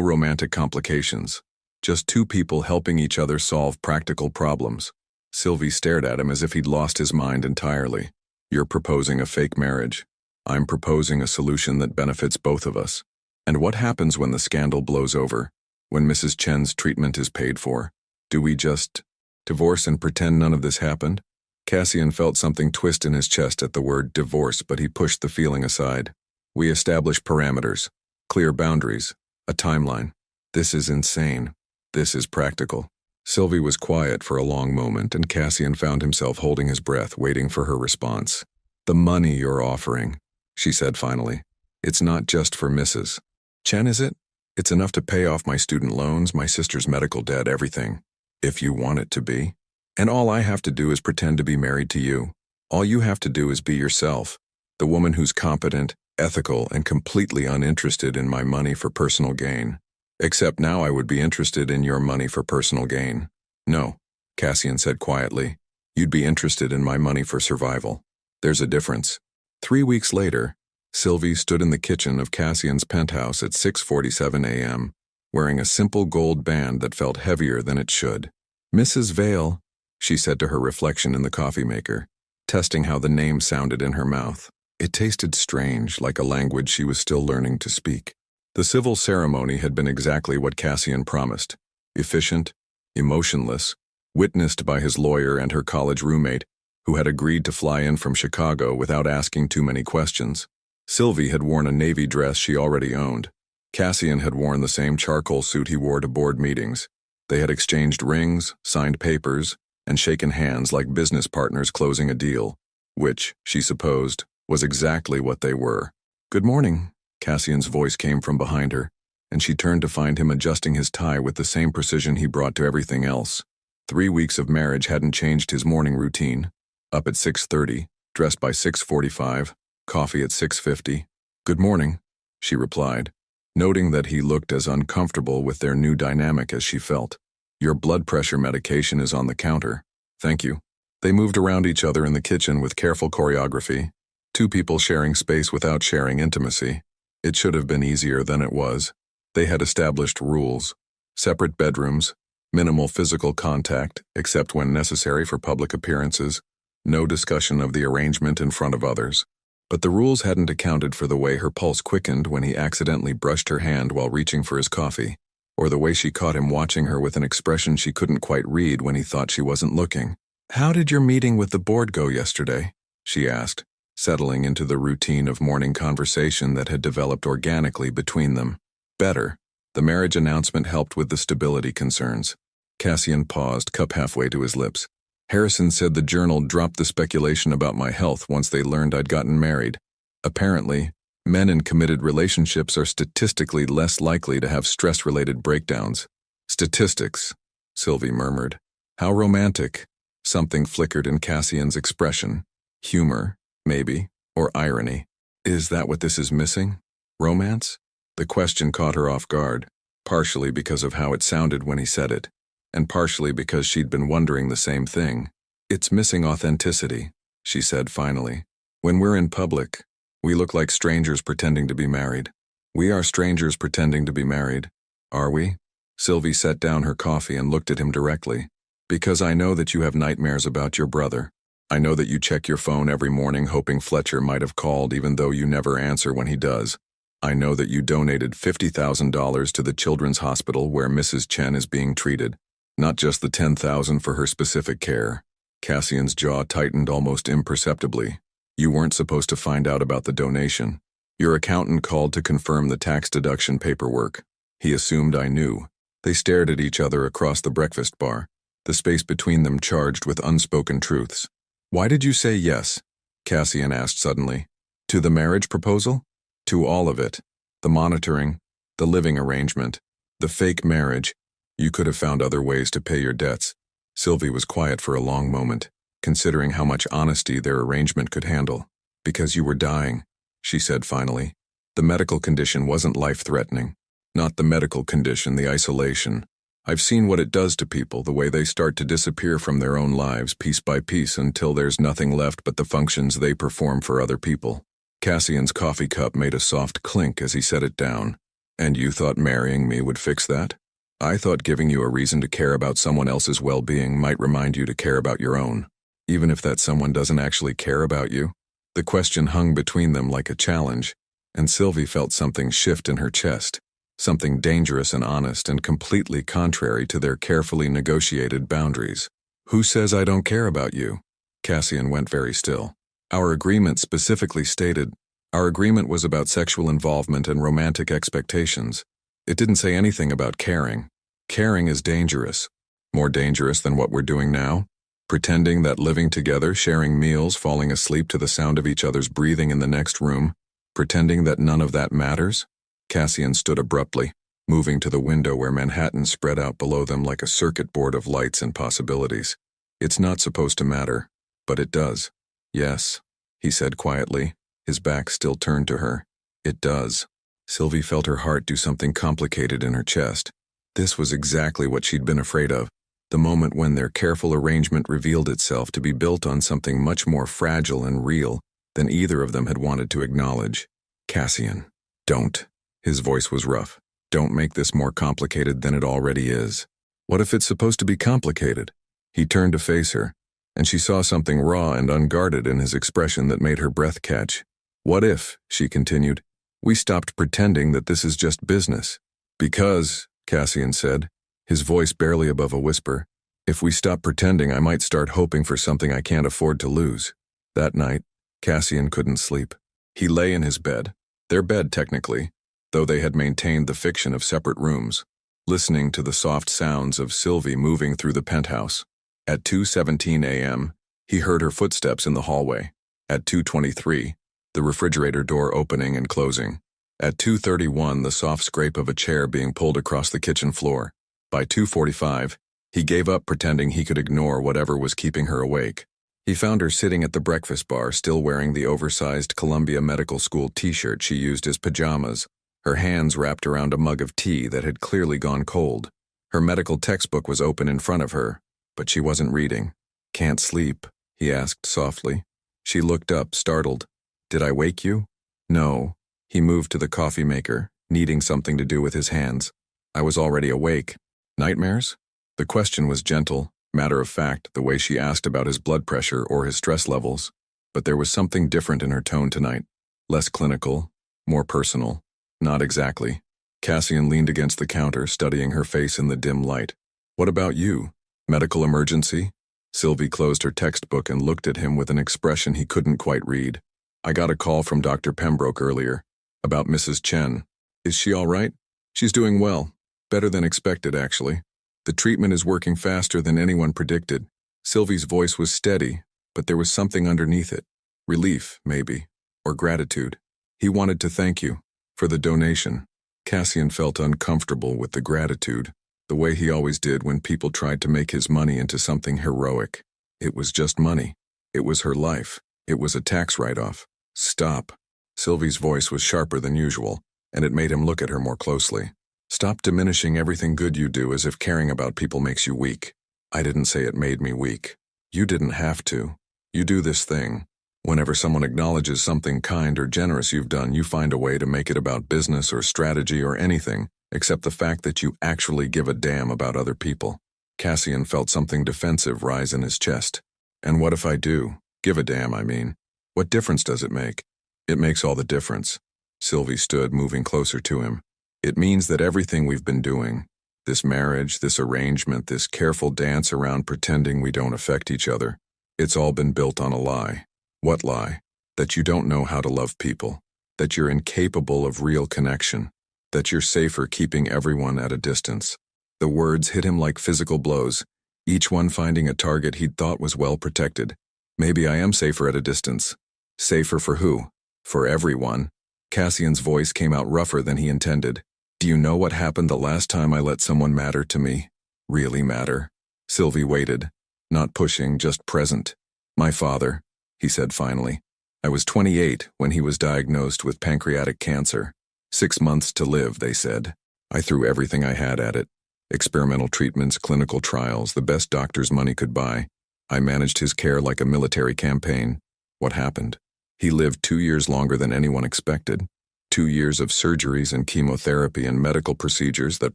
romantic complications. Just two people helping each other solve practical problems. Sylvie stared at him as if he'd lost his mind entirely. You're proposing a fake marriage. I'm proposing a solution that benefits both of us. And what happens when the scandal blows over? When Mrs. Chen's treatment is paid for? Do we just divorce and pretend none of this happened? Cassian felt something twist in his chest at the word divorce, but he pushed the feeling aside. We establish parameters, clear boundaries, a timeline. This is insane. This is practical. Sylvie was quiet for a long moment, and Cassian found himself holding his breath, waiting for her response. The money you're offering, she said finally. It's not just for Mrs. Chen, is it? It's enough to pay off my student loans, my sister's medical debt, everything. If you want it to be. And all I have to do is pretend to be married to you. All you have to do is be yourself. The woman who's competent, ethical, and completely uninterested in my money for personal gain. Except now I would be interested in your money for personal gain. No, Cassian said quietly. You'd be interested in my money for survival. There's a difference. 3 weeks later, Sylvie stood in the kitchen of Cassian's penthouse at 6:47 a.m., wearing a simple gold band that felt heavier than it should. Mrs. Vale, she said to her reflection in the coffee maker, testing how the name sounded in her mouth. It tasted strange, like a language she was still learning to speak. The civil ceremony had been exactly what Cassian promised. Efficient, emotionless, witnessed by his lawyer and her college roommate, who had agreed to fly in from Chicago without asking too many questions. Sylvie had worn a navy dress she already owned. Cassian had worn the same charcoal suit he wore to board meetings. They had exchanged rings, signed papers, and shaken hands like business partners closing a deal, which, she supposed, was exactly what they were. Good morning. Cassian's voice came from behind her, and she turned to find him adjusting his tie with the same precision he brought to everything else. 3 weeks of marriage hadn't changed his morning routine. Up at 6:30, dressed by 6:45, coffee at 6:50. Good morning, she replied, noting that he looked as uncomfortable with their new dynamic as she felt. Your blood pressure medication is on the counter. Thank you. They moved around each other in the kitchen with careful choreography. Two people sharing space without sharing intimacy. It should have been easier than it was. They had established rules. Separate bedrooms, minimal physical contact, except when necessary for public appearances, no discussion of the arrangement in front of others. But the rules hadn't accounted for the way her pulse quickened when he accidentally brushed her hand while reaching for his coffee, or the way she caught him watching her with an expression she couldn't quite read when he thought she wasn't looking. "How did your meeting with the board go yesterday?" she asked, settling into the routine of morning conversation that had developed organically between them. Better. The marriage announcement helped with the stability concerns. Cassian paused, cup halfway to his lips. Harrison said the Journal dropped the speculation about my health once they learned I'd gotten married. Apparently, men in committed relationships are statistically less likely to have stress-related breakdowns. Statistics, Sylvie murmured. How romantic. Something flickered in Cassian's expression. Humor, maybe, or irony. Is that what this is missing? Romance? The question caught her off guard, partially because of how it sounded when he said it, and partially because she'd been wondering the same thing. It's missing authenticity, she said finally. When we're in public, we look like strangers pretending to be married. We are strangers pretending to be married. Are we? Sylvie set down her coffee and looked at him directly. Because I know that you have nightmares about your brother. I know that you check your phone every morning hoping Fletcher might have called even though you never answer when he does. I know that you donated $50,000 to the children's hospital where Mrs. Chen is being treated. Not just the $10,000 for her specific care. Cassian's jaw tightened almost imperceptibly. You weren't supposed to find out about the donation. Your accountant called to confirm the tax deduction paperwork. He assumed I knew. They stared at each other across the breakfast bar, the space between them charged with unspoken truths. Why did you say yes? Cassian asked suddenly. To the marriage proposal? To all of it. The monitoring, the living arrangement, the fake marriage. You could have found other ways to pay your debts. Sylvie was quiet for a long moment, considering how much honesty their arrangement could handle. Because you were dying, she said finally. The medical condition wasn't life-threatening. Not the medical condition, the isolation. I've seen what it does to people, the way they start to disappear from their own lives piece by piece until there's nothing left but the functions they perform for other people. Cassian's coffee cup made a soft clink as he set it down. And you thought marrying me would fix that? I thought giving you a reason to care about someone else's well-being might remind you to care about your own, even if that someone doesn't actually care about you. The question hung between them like a challenge, and Sylvie felt something shift in her chest, something dangerous and honest and completely contrary to their carefully negotiated boundaries. Who says I don't care about you? Cassian went very still. Our agreement specifically stated, our agreement was about sexual involvement and romantic expectations. It didn't say anything about caring. Caring is dangerous. More dangerous than what we're doing now? Pretending that living together, sharing meals, falling asleep to the sound of each other's breathing in the next room, pretending that none of that matters? Cassian stood abruptly, moving to the window where Manhattan spread out below them like a circuit board of lights and possibilities. It's not supposed to matter, but it does. Yes, he said quietly, his back still turned to her. It does. Sylvie felt her heart do something complicated in her chest. This was exactly what she'd been afraid of, the moment when their careful arrangement revealed itself to be built on something much more fragile and real than either of them had wanted to acknowledge. Cassian, don't. His voice was rough. Don't make this more complicated than it already is. What if it's supposed to be complicated? He turned to face her, and she saw something raw and unguarded in his expression that made her breath catch. What if, she continued, we stopped pretending that this is just business? Because, Cassian said, his voice barely above a whisper, if we stop pretending, I might start hoping for something I can't afford to lose. That night, Cassian couldn't sleep. He lay in his bed, their bed technically, though they had maintained the fiction of separate rooms, listening to the soft sounds of Sylvie moving through the penthouse. At 2:17 a.m., he heard her footsteps in the hallway. At 2:23, the refrigerator door opening and closing. At 2:31, the soft scrape of a chair being pulled across the kitchen floor. By 2:45, he gave up pretending he could ignore whatever was keeping her awake. He found her sitting at the breakfast bar, still wearing the oversized Columbia Medical School t-shirt she used as pajamas, her hands wrapped around a mug of tea that had clearly gone cold. Her medical textbook was open in front of her, but she wasn't reading. "Can't sleep?" he asked softly. She looked up, startled. "Did I wake you?" "No." He moved to the coffee maker, needing something to do with his hands. "I was already awake." "Nightmares?" The question was gentle, matter of fact, the way she asked about his blood pressure or his stress levels. But there was something different in her tone tonight. Less clinical, more personal. "Not exactly." Cassian leaned against the counter, studying her face in the dim light. "What about you? Medical emergency?" Sylvie closed her textbook and looked at him with an expression he couldn't quite read. "I got a call from Dr. Pembroke earlier. About Mrs. Chen. Is she all right?" "She's doing well. Better than expected, actually. The treatment is working faster than anyone predicted." Sylvie's voice was steady, but there was something underneath it. Relief, maybe. Or gratitude. "He wanted to thank you for the donation." Cassian felt uncomfortable with the gratitude, the way he always did when people tried to make his money into something heroic. It was just money. It was her life. It was a tax write-off. "Stop." Sylvie's voice was sharper than usual, and it made him look at her more closely. "Stop diminishing everything good you do as if caring about people makes you weak." "I didn't say it made me weak. You didn't have to. You do this thing. Whenever someone acknowledges something kind or generous you've done, you find a way to make it about business or strategy or anything, except the fact that you actually give a damn about other people." Cassian felt something defensive rise in his chest. "And what if I do? Give a damn, I mean. What difference does it make?" "It makes all the difference." Sylvie stood, moving closer to him. "It means that everything we've been doing, this marriage, this arrangement, this careful dance around pretending we don't affect each other, it's all been built on a lie." "What lie?" "That you don't know how to love people. That you're incapable of real connection. That you're safer keeping everyone at a distance." The words hit him like physical blows, each one finding a target he'd thought was well protected. "Maybe I am safer at a distance." "Safer for who?" "For everyone." Cassian's voice came out rougher than he intended. "Do you know what happened the last time I let someone matter to me? Really matter?" Sylvie waited, not pushing, just present. "My father," he said finally. "I was 28 when he was diagnosed with pancreatic cancer. 6 months to live, they said. I threw everything I had at it. Experimental treatments, clinical trials, the best doctor's money could buy. I managed his care like a military campaign. What happened? He lived 2 years longer than anyone expected. 2 years of surgeries and chemotherapy and medical procedures that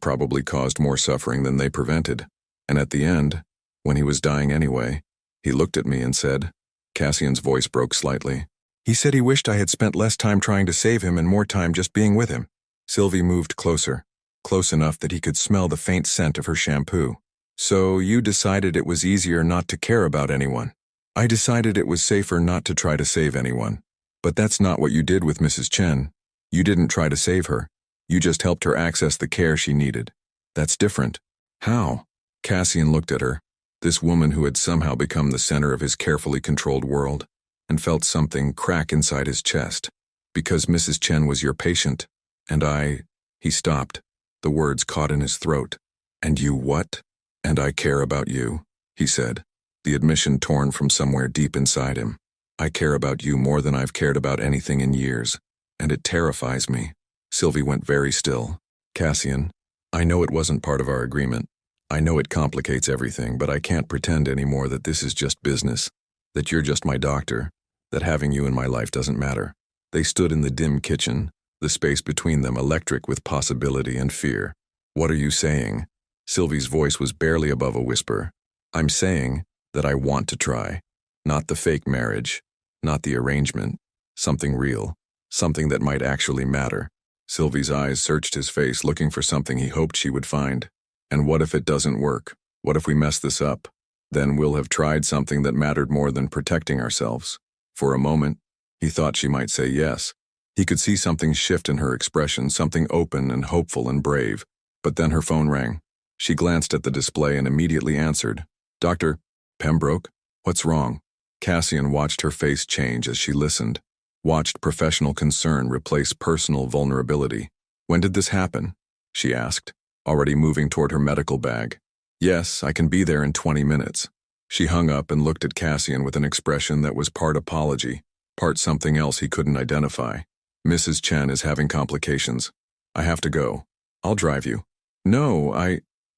probably caused more suffering than they prevented. And at the end, when he was dying anyway, he looked at me and said," Cassian's voice broke slightly, "He said he wished I had spent less time trying to save him and more time just being with him." Sylvie moved closer, close enough that he could smell the faint scent of her shampoo. "So you decided it was easier not to care about anyone." "I decided it was safer not to try to save anyone. But that's not what you did with Mrs. Chen. You didn't try to save her. You just helped her access the care she needed. That's different." "How?" Cassian looked at her, this woman who had somehow become the center of his carefully controlled world, and felt something crack inside his chest. "Because Mrs. Chen was your patient, and He stopped, the words caught in his throat. "And you what?" "And I care about you," he said, the admission torn from somewhere deep inside him. "I care about you more than I've cared about anything in years, and it terrifies me." Sylvie went very still. "Cassian, I know it wasn't part of our agreement. I know it complicates everything, but I can't pretend anymore that this is just business, that you're just my doctor, that having you in my life doesn't matter." They stood in the dim kitchen, the space between them electric with possibility and fear. "What are you saying?" Sylvie's voice was barely above a whisper. "I'm saying that I want to try. Not the fake marriage, not the arrangement. Something real, something that might actually matter." Sylvie's eyes searched his face, looking for something he hoped she would find. "And what if it doesn't work? What if we mess this up? Then we'll have tried something that mattered more than protecting ourselves." For a moment, he thought she might say yes. He could see something shift in her expression, something open and hopeful and brave. But then her phone rang. She glanced at the display and immediately answered. "Dr. Pembroke? What's wrong?" Cassian watched her face change as she listened, watched professional concern replace personal vulnerability. "When did this happen?" she asked, already moving toward her medical bag. "Yes, I can be there in 20 minutes. She hung up and looked at Cassian with an expression that was part apology, part something else he couldn't identify. "Mrs. Chen is having complications. I have to go. I'll drive you." "No,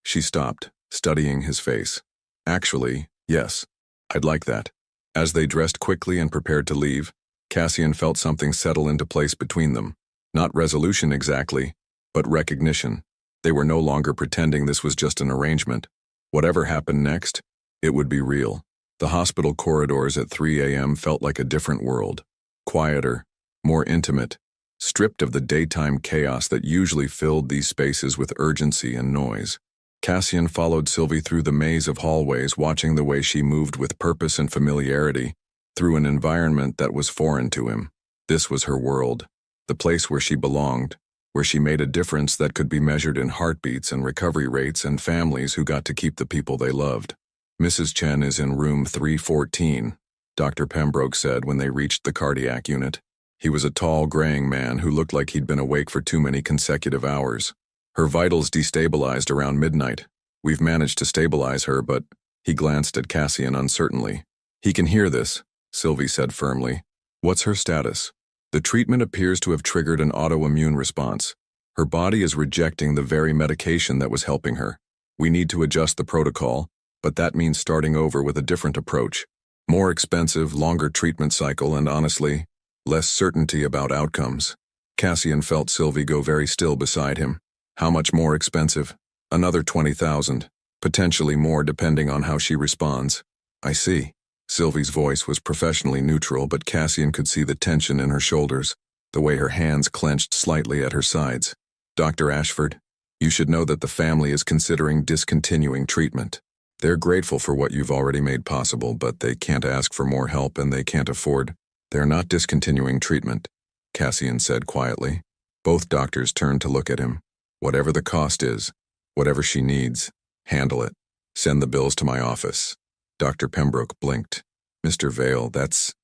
She stopped, studying his face. Actually, yes. I'd like that. As they dressed quickly and prepared to leave, Cassian felt something settle into place between them. Not resolution exactly, but recognition. They were no longer pretending this was just an arrangement. Whatever happened next, it would be real. The hospital corridors at 3 a.m. felt like a different world. Quieter, more intimate, stripped of the daytime chaos that usually filled these spaces with urgency and noise. Cassian followed Sylvie through the maze of hallways, watching the way she moved with purpose and familiarity through an environment that was foreign to him. This was her world, the place where she belonged, where she made a difference that could be measured in heartbeats and recovery rates and families who got to keep the people they loved. Mrs. Chen is in room 314, Dr. Pembroke said when they reached the cardiac unit. He was a tall, graying man who looked like he'd been awake for too many consecutive hours. Her vitals destabilized around midnight. We've managed to stabilize her, but he glanced at Cassian uncertainly. He can hear this, Sylvie said firmly. What's her status? The treatment appears to have triggered an autoimmune response. Her body is rejecting the very medication that was helping her. We need to adjust the protocol, but that means starting over with a different approach. More expensive, longer treatment cycle, and honestly, less certainty about outcomes. Cassian felt Sylvie go very still beside him. How much more expensive? Another 20,000, potentially more depending on how she responds. I see. Sylvie's voice was professionally neutral, but Cassian could see the tension in her shoulders, the way her hands clenched slightly at her sides. Dr. Ashford, you should know that the family is considering discontinuing treatment. They're grateful for what you've already made possible, but they can't ask for more help and they can't afford. They're not discontinuing treatment, Cassian said quietly. Both doctors turned to look at him. Whatever the cost is, whatever she needs, handle it. Send the bills to my office. Dr. Pembroke blinked. Mr. Vale, that's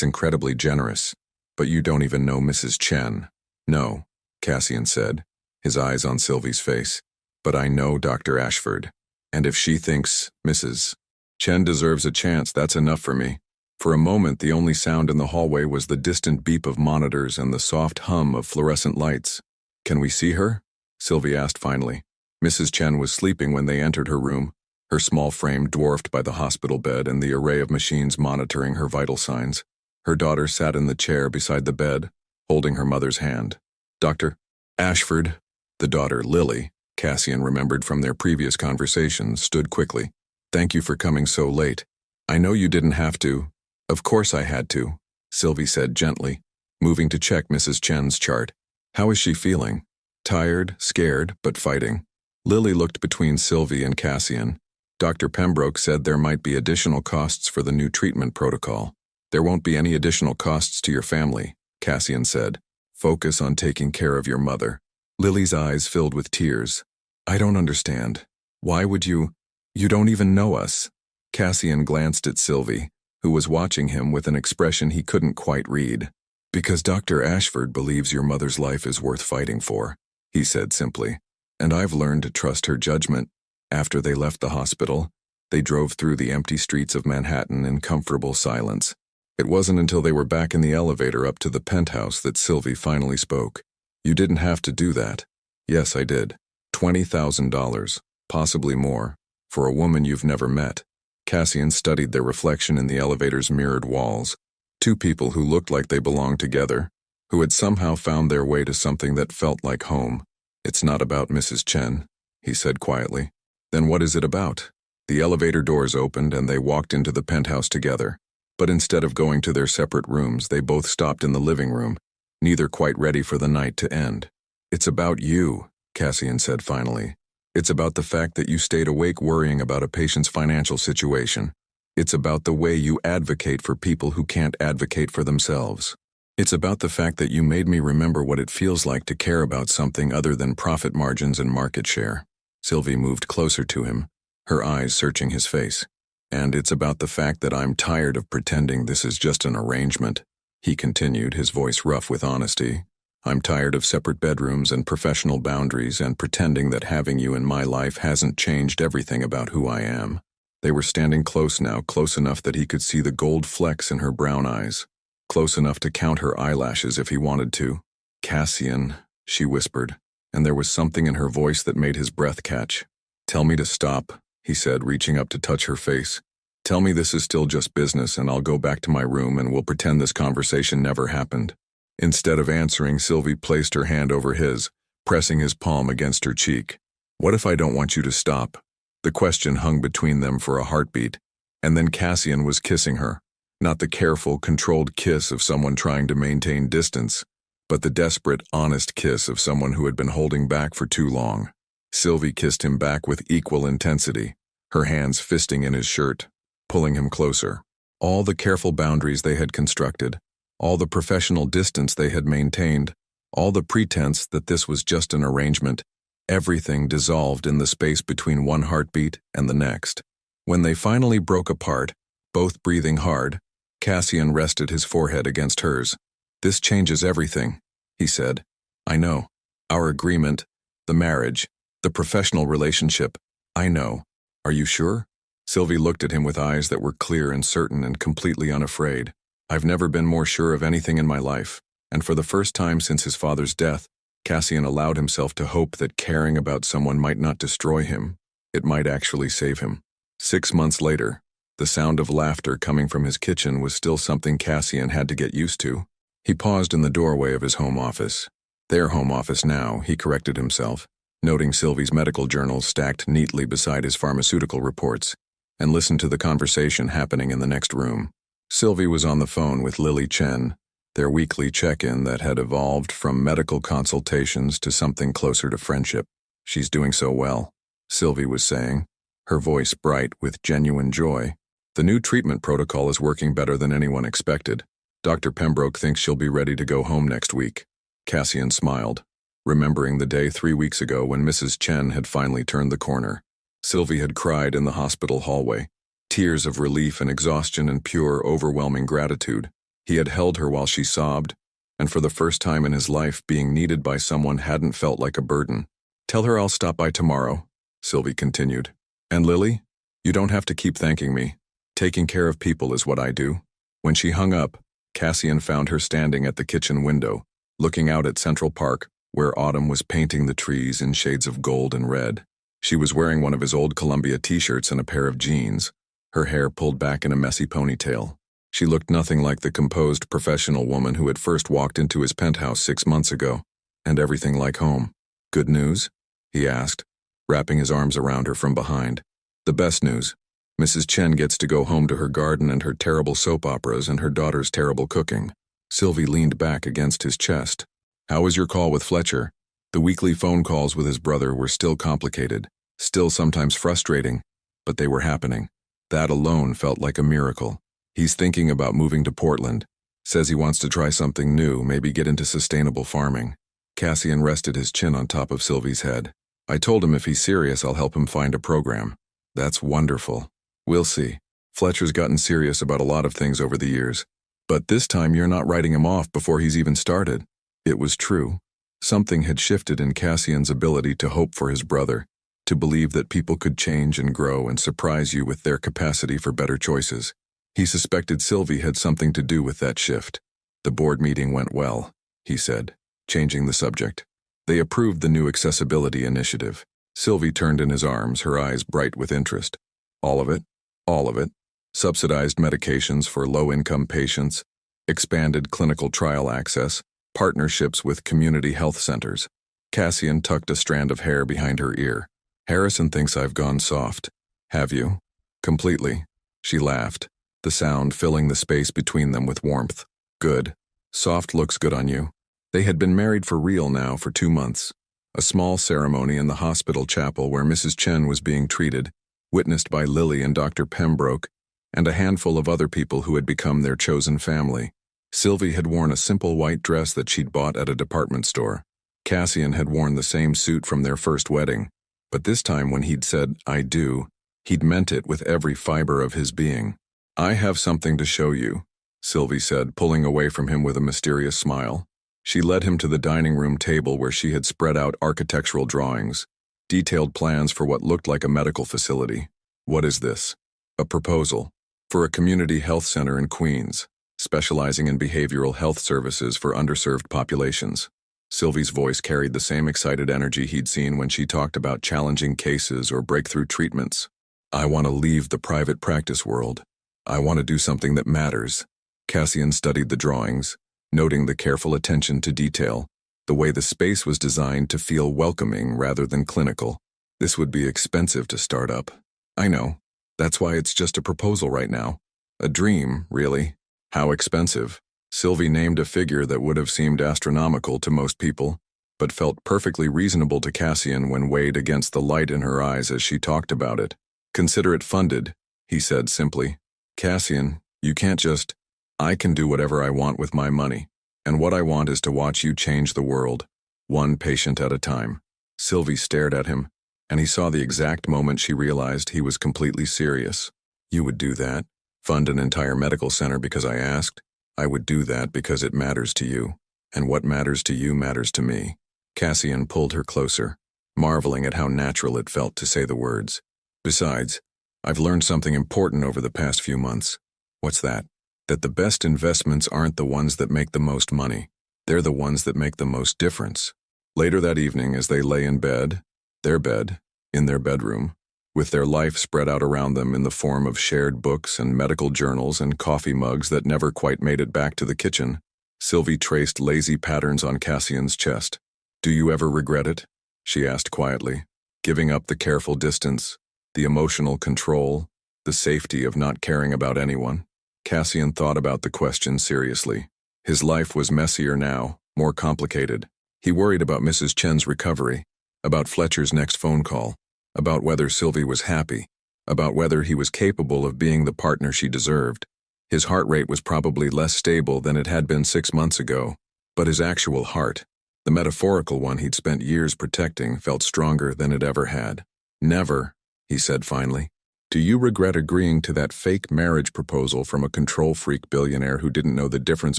incredibly generous. But you don't even know Mrs. Chen. No, Cassian said, his eyes on Sylvie's face. But I know Dr. Ashford. And if she thinks Mrs. Chen deserves a chance, that's enough for me. For a moment, the only sound in the hallway was the distant beep of monitors and the soft hum of fluorescent lights. Can we see her? Sylvie asked finally. Mrs. Chen was sleeping when they entered her room, her small frame dwarfed by the hospital bed and the array of machines monitoring her vital signs. Her daughter sat in the chair beside the bed, holding her mother's hand. Dr. Ashford, the daughter, Lily, Cassian remembered from their previous conversations, stood quickly. Thank you for coming so late. I know you didn't have to. Of course I had to, Sylvie said gently, moving to check Mrs. Chen's chart. How is she feeling? Tired, scared, but fighting. Lily looked between Sylvie and Cassian. Dr. Pembroke said there might be additional costs for the new treatment protocol. There won't be any additional costs to your family, Cassian said. Focus on taking care of your mother. Lily's eyes filled with tears. I don't understand. Why would you? You don't even know us. Cassian glanced at Sylvie, who was watching him with an expression he couldn't quite read. Because Dr. Ashford believes your mother's life is worth fighting for, he said simply. And I've learned to trust her judgment. After they left the hospital, they drove through the empty streets of Manhattan in comfortable silence. It wasn't until they were back in the elevator up to the penthouse that Sylvie finally spoke. You didn't have to do that. Yes, I did. $20,000, possibly more, for a woman you've never met. Cassian studied their reflection in the elevator's mirrored walls. Two people who looked like they belonged together, who had somehow found their way to something that felt like home. It's not about Mrs. Chen, he said quietly. Then what is it about? The elevator doors opened and they walked into the penthouse together. But instead of going to their separate rooms, they both stopped in the living room, neither quite ready for the night to end. It's about you, Cassian said finally. It's about the fact that you stayed awake worrying about a patient's financial situation. It's about the way you advocate for people who can't advocate for themselves. It's about the fact that you made me remember what it feels like to care about something other than profit margins and market share. Sylvie moved closer to him, her eyes searching his face. And it's about the fact that I'm tired of pretending this is just an arrangement, he continued, his voice rough with honesty. I'm tired of separate bedrooms and professional boundaries and pretending that having you in my life hasn't changed everything about who I am. They were standing close now, close enough that he could see the gold flecks in her brown eyes, close enough to count her eyelashes if he wanted to. Cassian, she whispered, and there was something in her voice that made his breath catch. Tell me to stop, he said, reaching up to touch her face. Tell me this is still just business and I'll go back to my room and we'll pretend this conversation never happened. Instead of answering, Sylvie placed her hand over his, pressing his palm against her cheek. What if I don't want you to stop? The question hung between them for a heartbeat, and then Cassian was kissing her. Not the careful, controlled kiss of someone trying to maintain distance, but the desperate, honest kiss of someone who had been holding back for too long. Sylvie kissed him back with equal intensity, her hands fisting in his shirt, pulling him closer. All the careful boundaries they had constructed, all the professional distance they had maintained, all the pretense that this was just an arrangement, everything dissolved in the space between one heartbeat and the next. When they finally broke apart, both breathing hard, Cassian rested his forehead against hers. This changes everything, he said. I know. Our agreement, the marriage, the professional relationship. I know. Are you sure? Sylvie looked at him with eyes that were clear and certain and completely unafraid. I've never been more sure of anything in my life, and for the first time since his father's death, Cassian allowed himself to hope that caring about someone might not destroy him. It might actually save him. 6 months later, the sound of laughter coming from his kitchen was still something Cassian had to get used to. He paused in the doorway of his home office. Their home office now, he corrected himself, noting Sylvie's medical journals stacked neatly beside his pharmaceutical reports, and listened to the conversation happening in the next room. Sylvie was on the phone with Lily Chen, their weekly check-in that had evolved from medical consultations to something closer to friendship. She's doing so well, Sylvie was saying, her voice bright with genuine joy. The new treatment protocol is working better than anyone expected. Dr. Pembroke thinks she'll be ready to go home next week. Cassian smiled, remembering the day 3 weeks ago when Mrs. Chen had finally turned the corner. Sylvie had cried in the hospital hallway, tears of relief and exhaustion and pure, overwhelming gratitude. He had held her while she sobbed, and for the first time in his life, being needed by someone hadn't felt like a burden. Tell her I'll stop by tomorrow, Sylvie continued. And Lily, you don't have to keep thanking me. Taking care of people is what I do. When she hung up, Cassian found her standing at the kitchen window, looking out at Central Park, where autumn was painting the trees in shades of gold and red. She was wearing one of his old Columbia t-shirts and a pair of jeans, her hair pulled back in a messy ponytail. She looked nothing like the composed professional woman who had first walked into his penthouse 6 months ago, and everything like home. Good news? He asked, wrapping his arms around her from behind. The best news. Mrs. Chen gets to go home to her garden and her terrible soap operas and her daughter's terrible cooking. Sylvie leaned back against his chest. How was your call with Fletcher? The weekly phone calls with his brother were still complicated, still sometimes frustrating, but they were happening. That alone felt like a miracle. He's thinking about moving to Portland. Says he wants to try something new, maybe get into sustainable farming. Cassian rested his chin on top of Sylvie's head. I told him if he's serious, I'll help him find a program. That's wonderful. We'll see. Fletcher's gotten serious about a lot of things over the years. But this time you're not writing him off before he's even started. It was true. Something had shifted in Cassian's ability to hope for his brother, to believe that people could change and grow and surprise you with their capacity for better choices. He suspected Sylvie had something to do with that shift. The board meeting went well, he said, changing the subject. They approved the new accessibility initiative. Sylvie turned in his arms, her eyes bright with interest. All of it? All of it. Subsidized medications for low-income patients, expanded clinical trial access, partnerships with community health centers. Cassian tucked a strand of hair behind her ear. Harrison thinks I've gone soft. Have you? Completely. She laughed, the sound filling the space between them with warmth. Good. Soft looks good on you. They had been married for real now for 2 months. A small ceremony in the hospital chapel where Mrs. Chen was being treated, witnessed by Lily and Dr. Pembroke, and a handful of other people who had become their chosen family. Sylvie had worn a simple white dress that she'd bought at a department store. Cassian had worn the same suit from their first wedding, but this time when he'd said, I do, he'd meant it with every fiber of his being. I have something to show you, Sylvie said, pulling away from him with a mysterious smile. She led him to the dining room table where she had spread out architectural drawings, detailed plans for what looked like a medical facility. What is this? A proposal for a community health center in Queens, specializing in behavioral health services for underserved populations. Sylvie's voice carried the same excited energy he'd seen when she talked about challenging cases or breakthrough treatments. I want to leave the private practice world. I want to do something that matters. Cassian studied the drawings, noting the careful attention to detail, the way the space was designed to feel welcoming rather than clinical. This would be expensive to start up. I know. That's why it's just a proposal right now. A dream, really. How expensive? Sylvie named a figure that would have seemed astronomical to most people, but felt perfectly reasonable to Cassian when weighed against the light in her eyes as she talked about it. Consider it funded, he said simply. Cassian, you can't just... I can do whatever I want with my money, and what I want is to watch you change the world, one patient at a time. Sylvie stared at him, and he saw the exact moment she realized he was completely serious. You would do that? Fund an entire medical center because I asked? I would do that because it matters to you, and what matters to you matters to me. Cassian pulled her closer, marveling at how natural it felt to say the words. Besides, I've learned something important over the past few months. What's that? That the best investments aren't the ones that make the most money. They're the ones that make the most difference. Later that evening, as they lay in bed, in their bedroom, with their life spread out around them in the form of shared books and medical journals and coffee mugs that never quite made it back to the kitchen, Sylvie traced lazy patterns on Cassian's chest. Do you ever regret it? She asked quietly, giving up the careful distance, the emotional control, the safety of not caring about anyone. Cassian thought about the question seriously. His life was messier now, more complicated. He worried about Mrs. Chen's recovery, about Fletcher's next phone call, about whether Sylvie was happy, about whether he was capable of being the partner she deserved. His heart rate was probably less stable than it had been 6 months ago, but his actual heart, the metaphorical one he'd spent years protecting, felt stronger than it ever had. Never, he said finally. Do you regret agreeing to that fake marriage proposal from a control-freak billionaire who didn't know the difference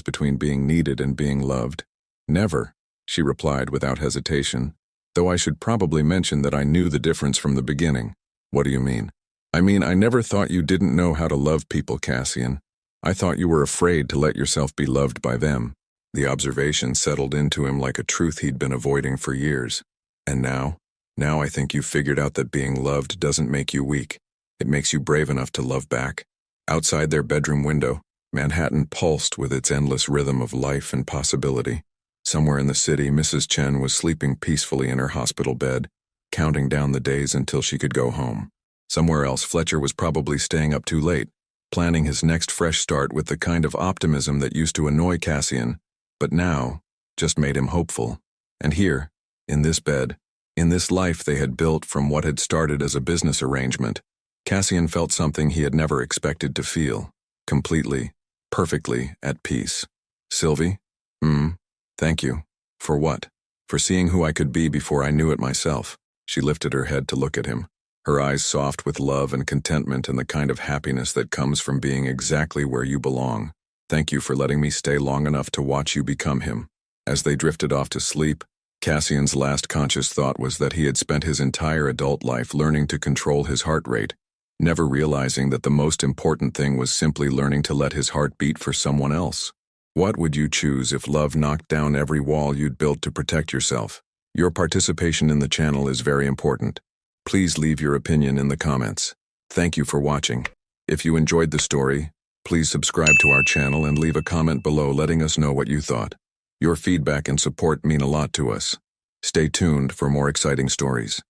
between being needed and being loved? Never, she replied without hesitation, though I should probably mention that I knew the difference from the beginning. What do you mean? I mean, I never thought you didn't know how to love people, Cassian. I thought you were afraid to let yourself be loved by them. The observation settled into him like a truth he'd been avoiding for years. And now I think you've figured out that being loved doesn't make you weak. It makes you brave enough to love back. Outside their bedroom window, Manhattan pulsed with its endless rhythm of life and possibility. Somewhere in the city, Mrs. Chen was sleeping peacefully in her hospital bed, counting down the days until she could go home. Somewhere else, Fletcher was probably staying up too late, planning his next fresh start with the kind of optimism that used to annoy Cassian, but now just made him hopeful. And here, in this bed, in this life they had built from what had started as a business arrangement, Cassian felt something he had never expected to feel, completely, perfectly at peace. Sylvie? Thank you. For what? For seeing who I could be before I knew it myself. She lifted her head to look at him, her eyes soft with love and contentment and the kind of happiness that comes from being exactly where you belong. Thank you for letting me stay long enough to watch you become him. As they drifted off to sleep, Cassian's last conscious thought was that he had spent his entire adult life learning to control his heart rate, never realizing that the most important thing was simply learning to let his heart beat for someone else. What would you choose if love knocked down every wall you'd built to protect yourself? Your participation in the channel is very important. Please leave your opinion in the comments. Thank you for watching. If you enjoyed the story, please subscribe to our channel and leave a comment below letting us know what you thought. Your feedback and support mean a lot to us. Stay tuned for more exciting stories.